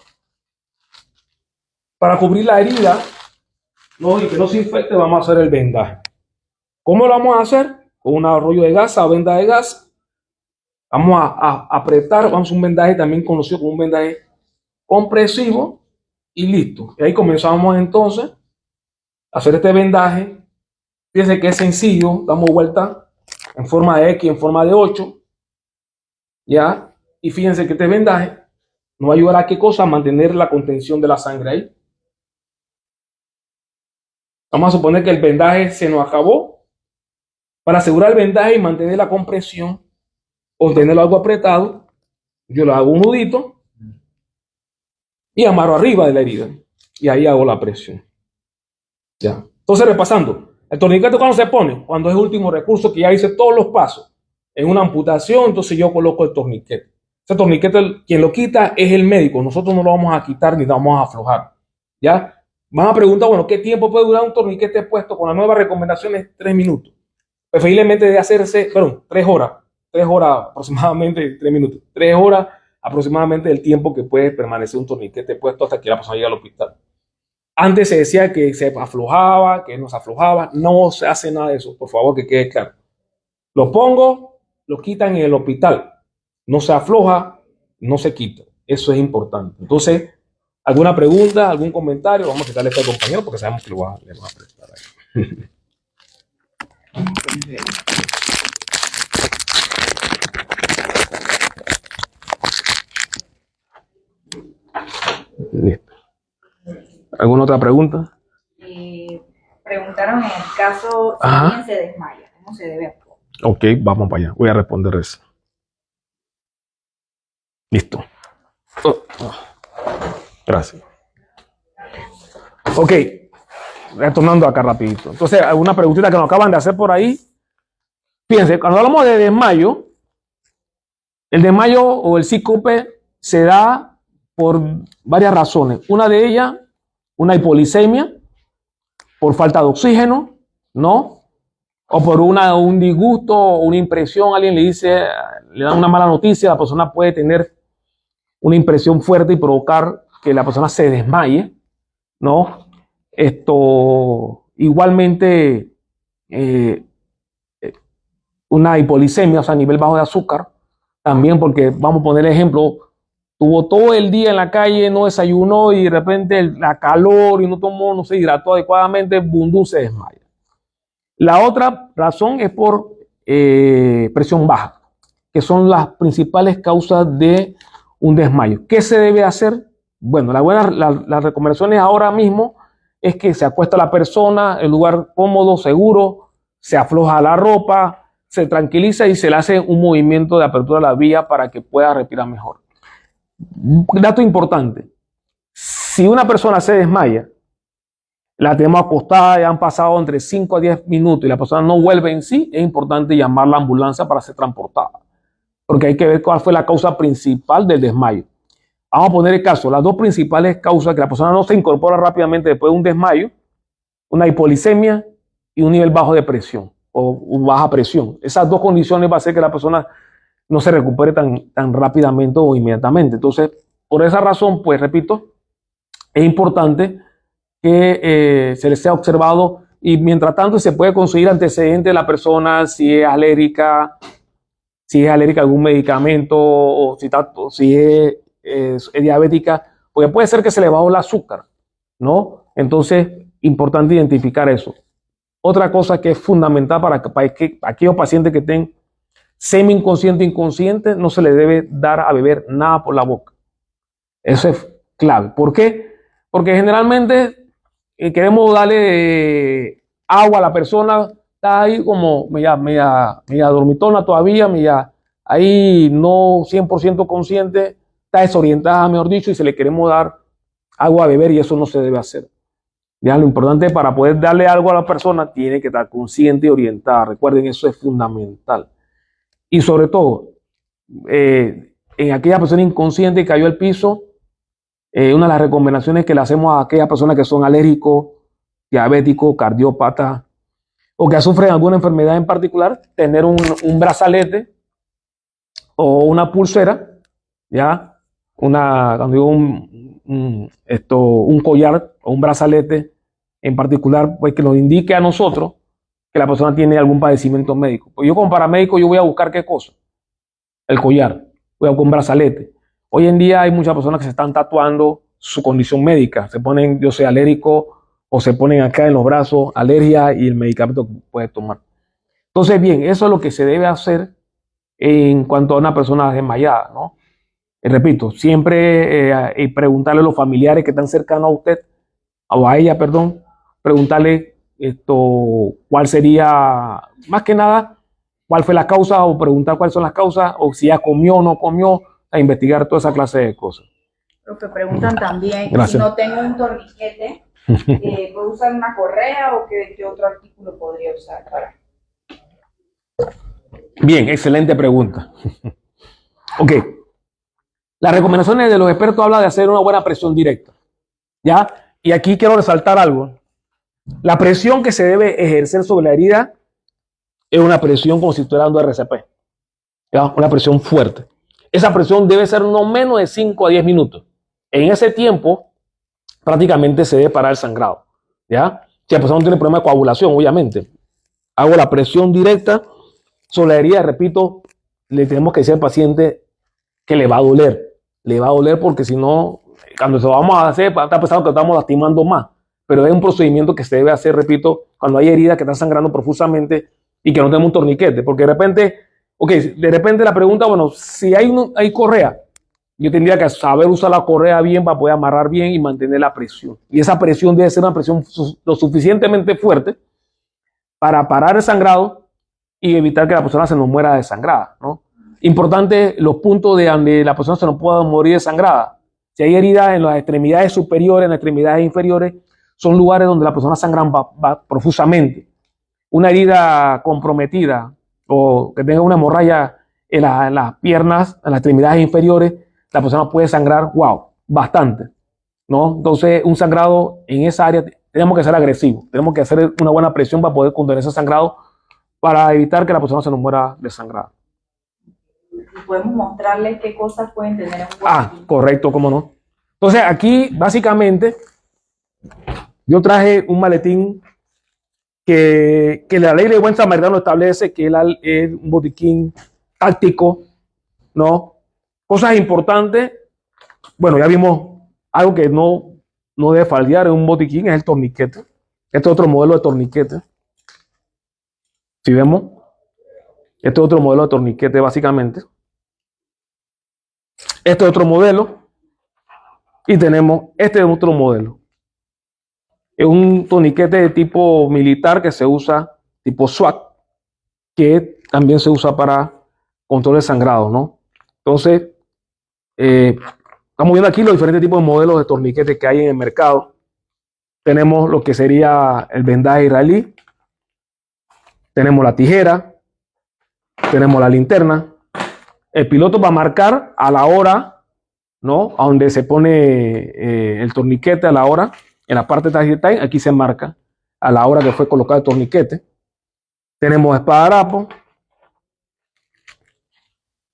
para cubrir la herida, y que no se infecte, vamos a hacer el vendaje. ¿Cómo lo vamos a hacer? Con un rollo de gasa o venda de gas. Vamos a apretar, vamos a hacer un vendaje también conocido como un vendaje compresivo y listo. Y ahí comenzamos entonces a hacer este vendaje. Fíjense que es sencillo, damos vuelta en forma de X, en forma de 8, ¿ya? Y fíjense que este vendaje nos va a ayudar a qué cosa, a mantener la contención de la sangre ahí. Vamos a suponer que el vendaje se nos acabó. Para asegurar el vendaje y mantener la compresión o tenerlo algo apretado, yo le hago un nudito y amarro arriba de la herida y ahí hago la presión. Ya. Entonces, repasando, el torniquete cuando se pone, cuando es el último recurso, que ya hice todos los pasos en una amputación, entonces yo coloco el torniquete. Ese torniquete, quien lo quita es el médico, nosotros no lo vamos a quitar ni lo vamos a aflojar. ¿Ya? Van a preguntar, bueno, ¿qué tiempo puede durar un torniquete puesto? Con las nuevas recomendaciones, 3 minutos. Preferiblemente debe hacerse, 3 horas. 3 horas aproximadamente, 3 minutos. 3 horas aproximadamente el tiempo que puede permanecer un torniquete puesto hasta que la persona llegue al hospital. Antes se decía que se aflojaba, que no se aflojaba. No se hace nada de eso, por favor, que quede claro. Lo pongo, lo quitan en el hospital. No se afloja, no se quita. Eso es importante. Entonces, ¿alguna pregunta, algún comentario? Vamos a quitarle esto al compañero porque sabemos que le va a prestar ahí. Listo. ¿Alguna otra pregunta? Preguntaron en el caso si alguien se desmaya, ¿cómo se debe actuar? Ok, vamos para allá. Voy a responder eso. Listo. Gracias. Ok, retornando acá rapidito. Entonces, alguna preguntita que nos acaban de hacer por ahí. Fíjense, cuando hablamos de desmayo, el desmayo o el síncope se da por varias razones. Una de ellas, una hipoglicemia, por falta de oxígeno, ¿no? O por un disgusto o una impresión, alguien le dice, le da una mala noticia, la persona puede tener una impresión fuerte y provocar que la persona se desmaye, ¿no? Igualmente, una hipoglicemia, o sea, nivel bajo de azúcar, también porque, vamos a poner ejemplo, tuvo todo el día en la calle, no desayunó y de repente la calor y no tomó, no se hidrató adecuadamente, bundú, se desmaya. La otra razón es por presión baja, que son las principales causas de un desmayo. ¿Qué se debe hacer? Bueno, las recomendaciones ahora mismo es que se acuesta la persona en lugar cómodo, seguro, se afloja la ropa, se tranquiliza y se le hace un movimiento de apertura de la vía para que pueda respirar mejor. Dato importante, si una persona se desmaya, la tenemos acostada, ya han pasado entre 5 a 10 minutos y la persona no vuelve en sí, es importante llamar a la ambulancia para ser transportada, porque hay que ver cuál fue la causa principal del desmayo. Vamos a poner el caso, las dos principales causas que la persona no se incorpora rápidamente después de un desmayo, una hipoglicemia y un nivel bajo de presión o baja presión. Esas dos condiciones va a hacer que la persona no se recupere tan rápidamente o inmediatamente. Entonces, por esa razón, pues repito, es importante que se les sea observado y mientras tanto se puede conseguir antecedentes de la persona si es alérgica a algún medicamento o si es diabética, porque puede ser que se le bajó el azúcar, ¿no? Entonces, importante identificar eso. Otra cosa que es fundamental para aquellos pacientes que estén semi-inconsciente, inconsciente, no se le debe dar a beber nada por la boca. Eso es clave. ¿Por qué? Porque generalmente queremos darle agua a la persona, está ahí como media dormitona todavía, ahí no 100% consciente, está desorientada, mejor dicho, y se le queremos dar agua a beber y eso no se debe hacer. Ya, lo importante para poder darle algo a la persona tiene que estar consciente y orientada. Recuerden, eso es fundamental. Y sobre todo, en aquella persona inconsciente que cayó al piso, una de las recomendaciones que le hacemos a aquellas personas que son alérgicos, diabéticos, cardiópatas o que sufren alguna enfermedad en particular, tener un brazalete o una pulsera, ya, cuando digo un collar o un brazalete en particular, pues que nos indique a nosotros que la persona tiene algún padecimiento médico. Pues yo como paramédico yo voy a buscar ¿qué cosa? El collar, voy a buscar un brazalete. Hoy en día hay muchas personas que se están tatuando su condición médica, se ponen, yo soy alérgico, o se ponen acá en los brazos, alergia y el medicamento que puede tomar. Entonces, bien, eso es lo que se debe hacer en cuanto a una persona desmayada, ¿no? Repito, siempre preguntarle a los familiares que están cercanos a usted, o a ella, perdón, preguntarle cuál sería, más que nada, cuál fue la causa, o preguntar cuáles son las causas, o si ya comió o no comió, a investigar toda esa clase de cosas. Lo que preguntan también, Gracias. si no tengo un torniquete, ¿puedo usar una correa o qué otro artículo podría usar para? Bien, excelente pregunta. Ok. Las recomendaciones de los expertos hablan de hacer una buena presión directa. ¿Ya? Y aquí quiero resaltar algo. La presión que se debe ejercer sobre la herida es una presión como si estuviera dando RCP. ¿Ya? Una presión fuerte. Esa presión debe ser no menos de 5 a 10 minutos. En ese tiempo, prácticamente se debe parar el sangrado. ¿Ya? Si la persona no tiene problema de coagulación, obviamente. Hago la presión directa sobre la herida, repito, le tenemos que decir al paciente que le va a doler. Le va a doler porque si no, cuando se lo vamos a hacer, está pensando que estamos lastimando más. Pero es un procedimiento que se debe hacer, repito, cuando hay heridas que están sangrando profusamente y que no tenemos un torniquete. Porque de repente la pregunta, bueno, si hay correa, yo tendría que saber usar la correa bien para poder amarrar bien y mantener la presión. Y esa presión debe ser una presión lo suficientemente fuerte para parar el sangrado y evitar que la persona se nos muera desangrada, ¿no? Importante los puntos de donde la persona se nos pueda morir desangrada. Si hay heridas en las extremidades superiores, en las extremidades inferiores, son lugares donde la persona sangra va profusamente. Una herida comprometida o que tenga una hemorragia en las piernas, en las extremidades inferiores, la persona puede sangrar, bastante, ¿no? Entonces, un sangrado en esa área tenemos que ser agresivos, tenemos que hacer una buena presión para poder contener ese sangrado para evitar que la persona se nos muera desangrada. Y podemos mostrarles qué cosas pueden tener en un botiquín. Correcto, cómo no. Entonces, aquí, básicamente, yo traje un maletín que la ley de buen samaritano establece que es un botiquín táctico, ¿no? Cosas importantes. Bueno, ya vimos algo que no debe fallar en un botiquín, es el torniquete. Este es otro modelo de torniquete. Si vemos, este es otro modelo de torniquete, básicamente. Este es otro modelo. Y tenemos este otro modelo. Es un torniquete de tipo militar que se usa, tipo SWAT, que también se usa para control de sangrado, ¿no? Entonces, estamos viendo aquí los diferentes tipos de modelos de torniquetes que hay en el mercado. Tenemos lo que sería el vendaje israelí, tenemos la tijera, tenemos la linterna. El piloto va a marcar a la hora, ¿no? A donde se pone el torniquete a la hora, en la parte de time, aquí se marca a la hora que fue colocado el torniquete. Tenemos esparadrapo,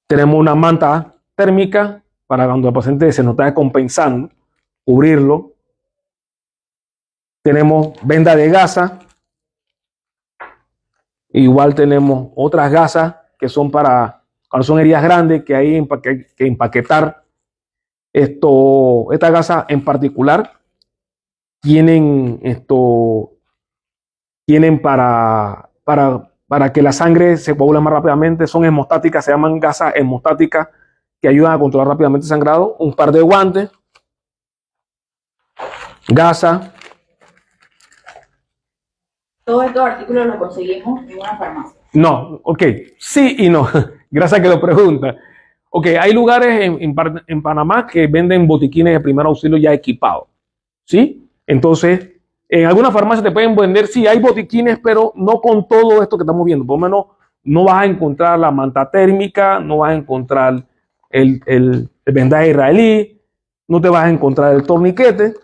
tenemos una manta térmica para cuando el paciente se nos está descompensando, cubrirlo. Tenemos venda de gasa, Igual tenemos otras gasas que son para, cuando son heridas grandes, que hay que empaquetar. Estas gasas en particular tienen para que la sangre se coagule más rápidamente. Son hemostáticas, se llaman gasas hemostáticas, que ayudan a controlar rápidamente el sangrado. Un par de guantes, gasa. Todos estos artículos los conseguimos en una farmacia. No, ok, sí y no. Gracias que lo pregunta. Ok, hay lugares en Panamá que venden botiquines de primer auxilio ya equipados, ¿sí? Entonces, en algunas farmacias te pueden vender, sí, hay botiquines, pero no con todo esto que estamos viendo. Por lo menos no vas a encontrar la manta térmica, no vas a encontrar el vendaje israelí, no te vas a encontrar el torniquete,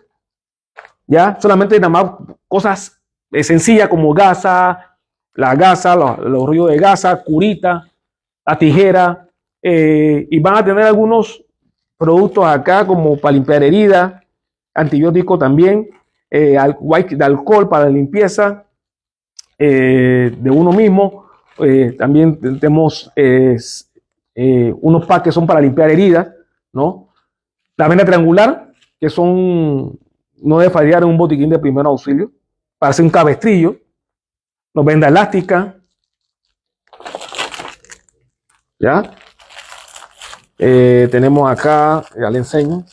¿ya? Solamente nada más cosas sencillas como gasa, los ríos de gasa, curita, la tijera, y van a tener algunos productos acá como para limpiar heridas, antibióticos también, de alcohol para la limpieza de uno mismo. También tenemos unos packs que son para limpiar heridas, ¿no? La venda triangular, que no debe fallar en un botiquín de primer auxilio, para hacer un cabestrillo. Nos venda elástica, ¿ya? Tenemos acá, ya le enseño.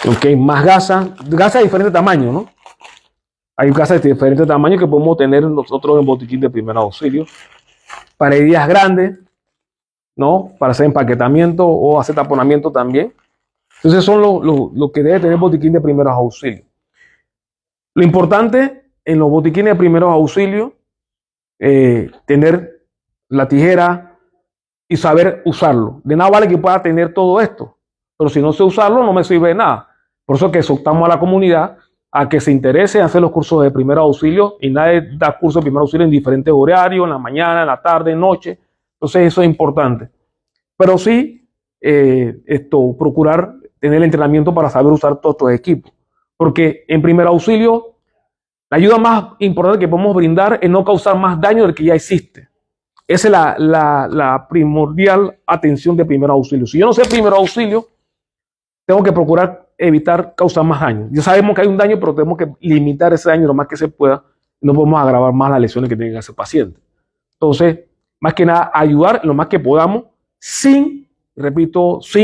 Ok, más gasa de diferente tamaño, ¿no? Hay gasas de diferentes tamaños que podemos tener nosotros en botiquín de primer auxilio. Para heridas grandes, ¿no? Para hacer empaquetamiento o hacer taponamiento también. Entonces son lo que debe tener botiquín de primeros auxilios. Lo importante en los botiquines de primeros auxilios, tener la tijera y saber usarlo. De nada vale que pueda tener todo esto, pero si no sé usarlo no me sirve de nada. Por eso que exhortamos a la comunidad a que se interese en hacer los cursos de primer auxilio, y nadie da cursos de primer auxilio en diferentes horarios, en la mañana, en la tarde, en noche. Entonces eso es importante. Pero sí, procurar tener el entrenamiento para saber usar todos estos equipos. Porque en primer auxilio, la ayuda más importante que podemos brindar es no causar más daño del que ya existe. Esa es la primordial atención de primer auxilio. Si yo no sé primer auxilio, tengo que procurar evitar causar más daño. Ya sabemos que hay un daño, pero tenemos que limitar ese daño lo más que se pueda. No podemos agravar más las lesiones que tenga ese paciente. Entonces, más que nada, ayudar lo más que podamos sin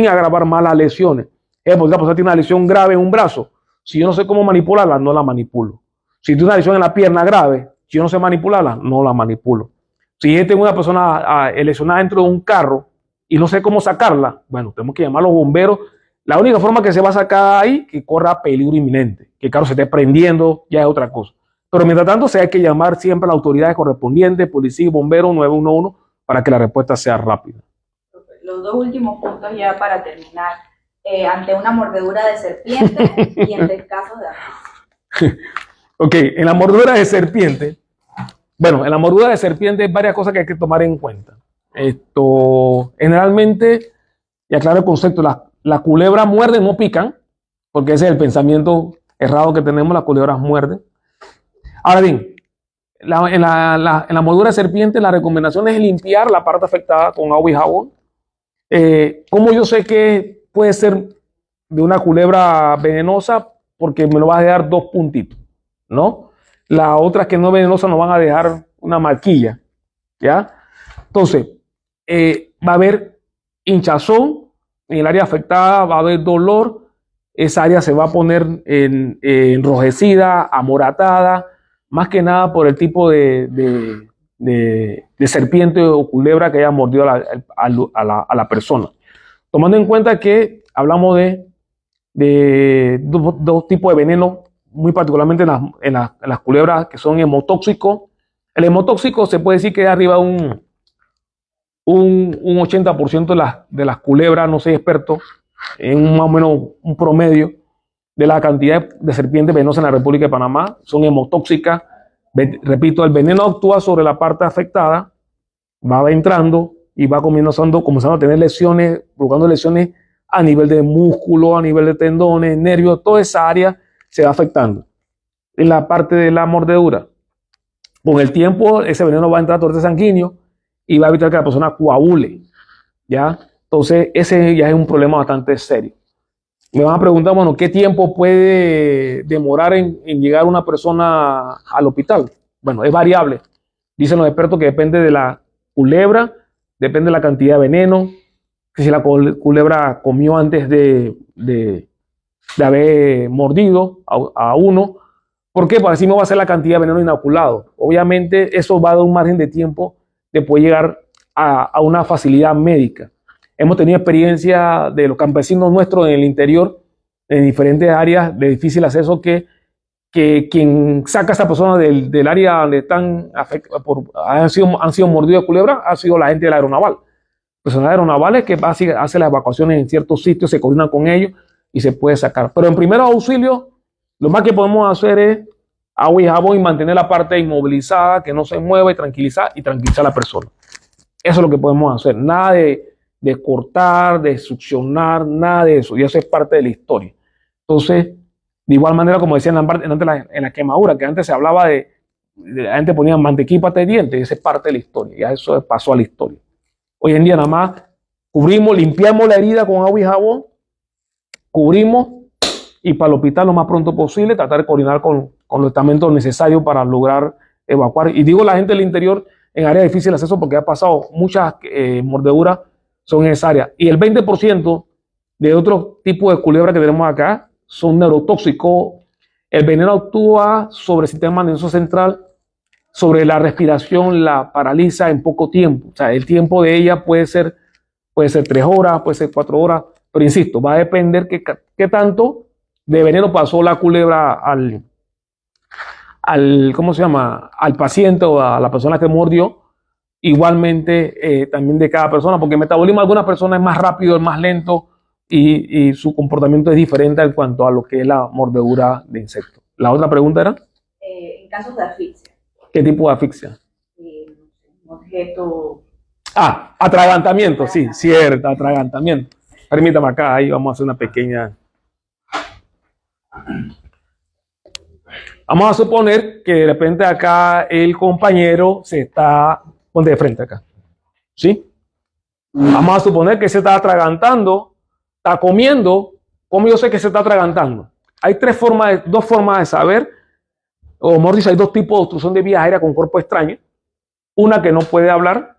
agravar más las lesiones. Porque la persona tiene una lesión grave en un brazo. Si yo no sé cómo manipularla, no la manipulo. Si tiene una lesión en la pierna grave, si yo no sé manipularla, no la manipulo. Si yo tengo una persona lesionada dentro de un carro y no sé cómo sacarla, bueno, tenemos que llamar a los bomberos. La única forma que se va a sacar ahí, que corra peligro inminente, que el carro se esté prendiendo, ya es otra cosa. Pero mientras tanto, hay que llamar siempre a las autoridades correspondientes, policía, bomberos, 911, para que la respuesta sea rápida. Los dos últimos puntos ya para terminar. Ante una mordedura de serpiente y en el caso de... Ok, en la mordedura de serpiente, en la mordedura de serpiente hay varias cosas que hay que tomar en cuenta. Generalmente, y aclaro el concepto, las culebras muerden, no pican, porque ese es el pensamiento errado que tenemos, las culebras muerden. Ahora bien, en la mordedura de serpiente, la recomendación es limpiar la parte afectada con agua y jabón. ¿Cómo yo sé que puede ser de una culebra venenosa? Porque me lo va a dejar dos puntitos, ¿no? Las otras que no venenosas nos van a dejar una marquilla, ¿ya? Entonces, va a haber hinchazón en el área afectada, va a haber dolor, esa área se va a poner enrojecida, amoratada, más que nada por el tipo de serpiente o culebra que haya mordido a la persona. Tomando en cuenta que hablamos de dos tipos de veneno, muy particularmente en las culebras que son hemotóxicos. El hemotóxico se puede decir que es arriba un 80% de las culebras, no soy experto, en más o menos un promedio de la cantidad de serpientes venenosas en la República de Panamá, son hemotóxicas. Repito, el veneno actúa sobre la parte afectada, va entrando y va comenzando a tener lesiones, provocando lesiones a nivel de músculo, a nivel de tendones, nervios, toda esa área se va afectando. en la parte de la mordedura. Con el tiempo, ese veneno va a entrar a torrente sanguíneo y va a evitar que la persona coagule, ¿ya? Entonces, ese ya es un problema bastante serio. Me van a preguntar, bueno, ¿qué tiempo puede demorar en llegar una persona al hospital? Bueno, es variable. Dicen los expertos que depende de la culebra, depende de la cantidad de veneno, que si la culebra comió antes de haber mordido a uno. ¿Por qué? Pues así me va a ser la cantidad de veneno inoculado. Obviamente eso va a dar un margen de tiempo de poder llegar a una facilidad médica. Hemos tenido experiencia de los campesinos nuestros en el interior, en diferentes áreas de difícil acceso, que quien saca a esa persona del área donde han sido mordidos de culebra ha sido la gente de la aeronaval. Personal aeronavales que hace las evacuaciones en ciertos sitios, se coordinan con ellos y se puede sacar. Pero en primeros auxilios, lo más que podemos hacer es agua y jabón y mantener la parte inmovilizada, que no se mueva y tranquilizar a la persona. Eso es lo que podemos hacer. Nada de cortar, de succionar, nada de eso. Y eso es parte de la historia. Entonces, de igual manera, como decían en la quemadura, que antes se hablaba la gente ponía mantequilla y pasta de dientes, esa es parte de la historia. Ya eso pasó a la historia. Hoy en día nada más cubrimos, limpiamos la herida con agua y jabón, cubrimos y para el hospital lo más pronto posible, tratar de coordinar con los estamentos necesarios para lograr evacuar. Y digo la gente del interior en áreas de difícil acceso porque ha pasado muchas mordeduras son en esa área. Y el 20% de otro tipo de culebra que tenemos acá son neurotóxicos. El veneno actúa sobre el sistema nervioso central, sobre la respiración, la paraliza en poco tiempo. O sea, el tiempo de ella puede ser 3 horas, puede ser 4 horas, pero insisto, va a depender qué tanto de veneno pasó la culebra ¿cómo se llama? Al paciente o a la persona que mordió. Igualmente también de cada persona, porque el metabolismo de algunas personas es más rápido, es más lento y su comportamiento es diferente en cuanto a lo que es la mordedura de insecto. La otra pregunta era, En casos de asfixia, ¿qué tipo de asfixia? un objeto. Atragantamiento, sí, cierto, atragantamiento. Permítame acá, ahí vamos a hacer una pequeña. Vamos a suponer que de repente acá el compañero ponte de frente acá, ¿sí? Vamos a suponer que se está atragantando, está comiendo. ¿Cómo yo sé que se está atragantando? Hay dos formas de saber, o mejor dicho, hay 2 tipos de obstrucción de vías aéreas con cuerpo extraño. Una que no puede hablar,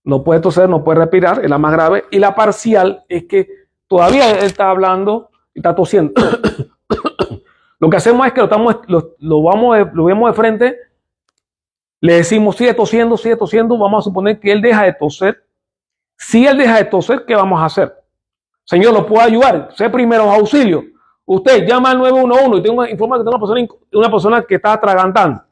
no puede toser, no puede respirar, es la más grave, y la parcial es que todavía él está hablando y está tosiendo. Lo que hacemos es que lo vemos de frente, le decimos sigue tosiendo, vamos a suponer que él deja de toser. Si él deja de toser, ¿qué vamos a hacer? Señor, ¿lo puedo ayudar? Sé primeros auxilios. Usted llama al 911 y informa que tengo una persona que está atragantando.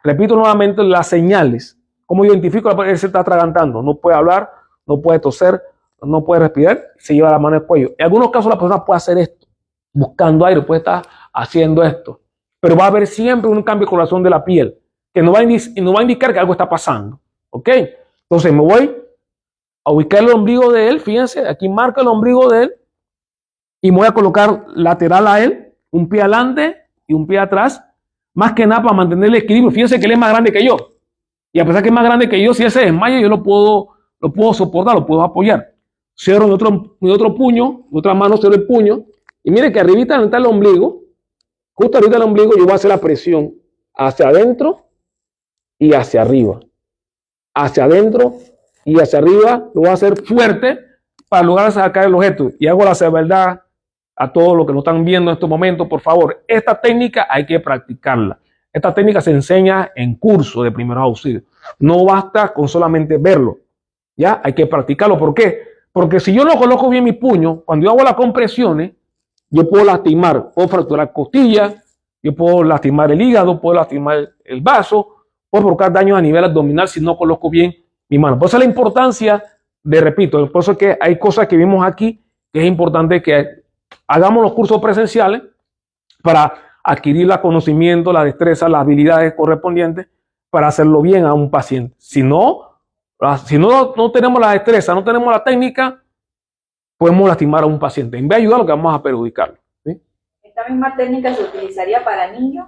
Repito nuevamente las señales. ¿Cómo identifico que él se está atragantando? No puede hablar, no puede toser, no puede respirar, se lleva la mano al cuello. En algunos casos la persona puede hacer esto, buscando aire, puede estar haciendo esto. Pero va a haber siempre un cambio de coloración de la piel, que no va a indicar que algo está pasando. ¿Ok? Entonces me voy a ubicar el ombligo de él, fíjense, aquí marca el ombligo de él, y me voy a colocar lateral a él, un pie adelante y un pie atrás, más que nada para mantener el equilibrio. Fíjense que él es más grande que yo, y a pesar que es más grande que yo, si él se desmaya, yo lo puedo soportar, lo puedo apoyar. Cierro mi otro puño, mi otra mano cierro el puño, y mire que arribita donde está el ombligo, justo arriba del ombligo, yo voy a hacer la presión hacia adentro y hacia arriba. Hacia adentro y hacia arriba, lo voy a hacer fuerte para lograr sacar el objeto. Y hago la verdad a todos los que nos están viendo en estos momentos, por favor, esta técnica hay que practicarla. Esta técnica se enseña en curso de primeros auxilios. No basta con solamente verlo, ¿ya? Hay que practicarlo. ¿Por qué? Porque si yo no coloco bien mi puño, cuando yo hago las compresiones, yo puedo lastimar, puedo fracturar costillas, yo puedo lastimar el hígado, puedo lastimar el vaso, puedo provocar daños a nivel abdominal si no coloco bien mi mano. Por eso la importancia repito, por eso es que hay cosas que vimos aquí que es importante que hagamos los cursos presenciales para adquirir el conocimiento, la destreza, las habilidades correspondientes para hacerlo bien a un paciente. Si no tenemos la destreza, no tenemos la técnica, podemos lastimar a un paciente. En vez de ayudarlo, que vamos a perjudicarlo. ¿Sí? ¿Esta misma técnica se utilizaría para niños?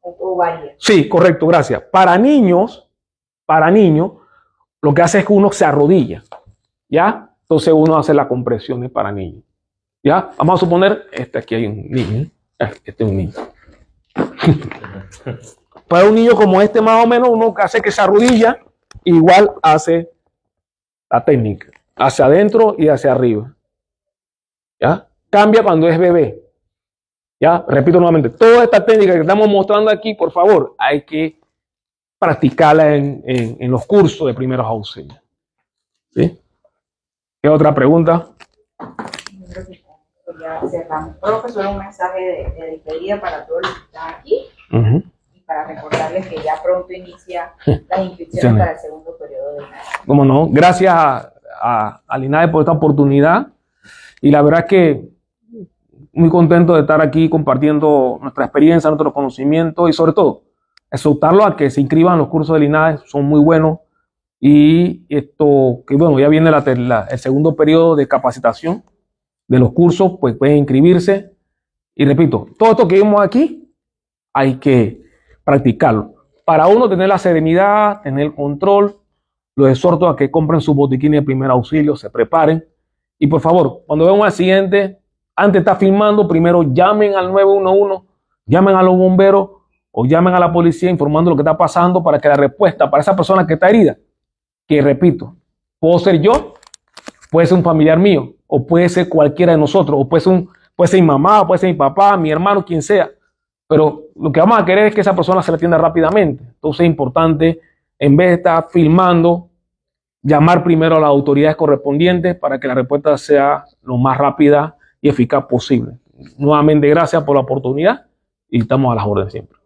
o varía. Sí, correcto, gracias. Para niños, lo que hace es que uno se arrodilla, ¿ya? Entonces uno hace las compresiones para niños, ¿ya? Vamos a suponer, aquí hay un niño, este es un niño. Para un niño como este, más o menos, uno hace que se arrodilla, igual hace la técnica, hacia adentro y hacia arriba, ¿ya? Cambia cuando es bebé, ¿ya? Repito nuevamente, toda esta técnica que estamos mostrando aquí, por favor, hay que practicarla en los cursos de primeros auxilios. ¿Sí? ¿Qué otra pregunta? Yo creo que ya cerramos. Profesor, un mensaje de despedida para todos los que están aquí y para recordarles que ya pronto inicia las inscripciones para el segundo periodo de INADE. Cómo no, gracias al INADE por esta oportunidad y la verdad es que muy contento de estar aquí compartiendo nuestra experiencia, nuestro conocimiento y sobre todo exhortarlos a que se inscriban en los cursos del INADE, son muy buenos y esto, que bueno, ya viene el segundo periodo de capacitación de los cursos, pues pueden inscribirse y repito, todo esto que vimos aquí hay que practicarlo. Para uno tener la serenidad, tener el control, los exhorto a que compren sus botiquines de primer auxilio, se preparen y por favor, cuando vean un accidente, antes de estar filmando, primero llamen al 911, llamen a los bomberos o llamen a la policía informando lo que está pasando para que la respuesta para esa persona que está herida, que repito, puedo ser yo, puede ser un familiar mío, o puede ser cualquiera de nosotros, o puede ser mi mamá, puede ser mi papá, mi hermano, quien sea, pero lo que vamos a querer es que esa persona se le atienda rápidamente. Entonces es importante, en vez de estar filmando, llamar primero a las autoridades correspondientes para que la respuesta sea lo más rápida y eficaz posible. Nuevamente, gracias por la oportunidad y estamos a las órdenes siempre.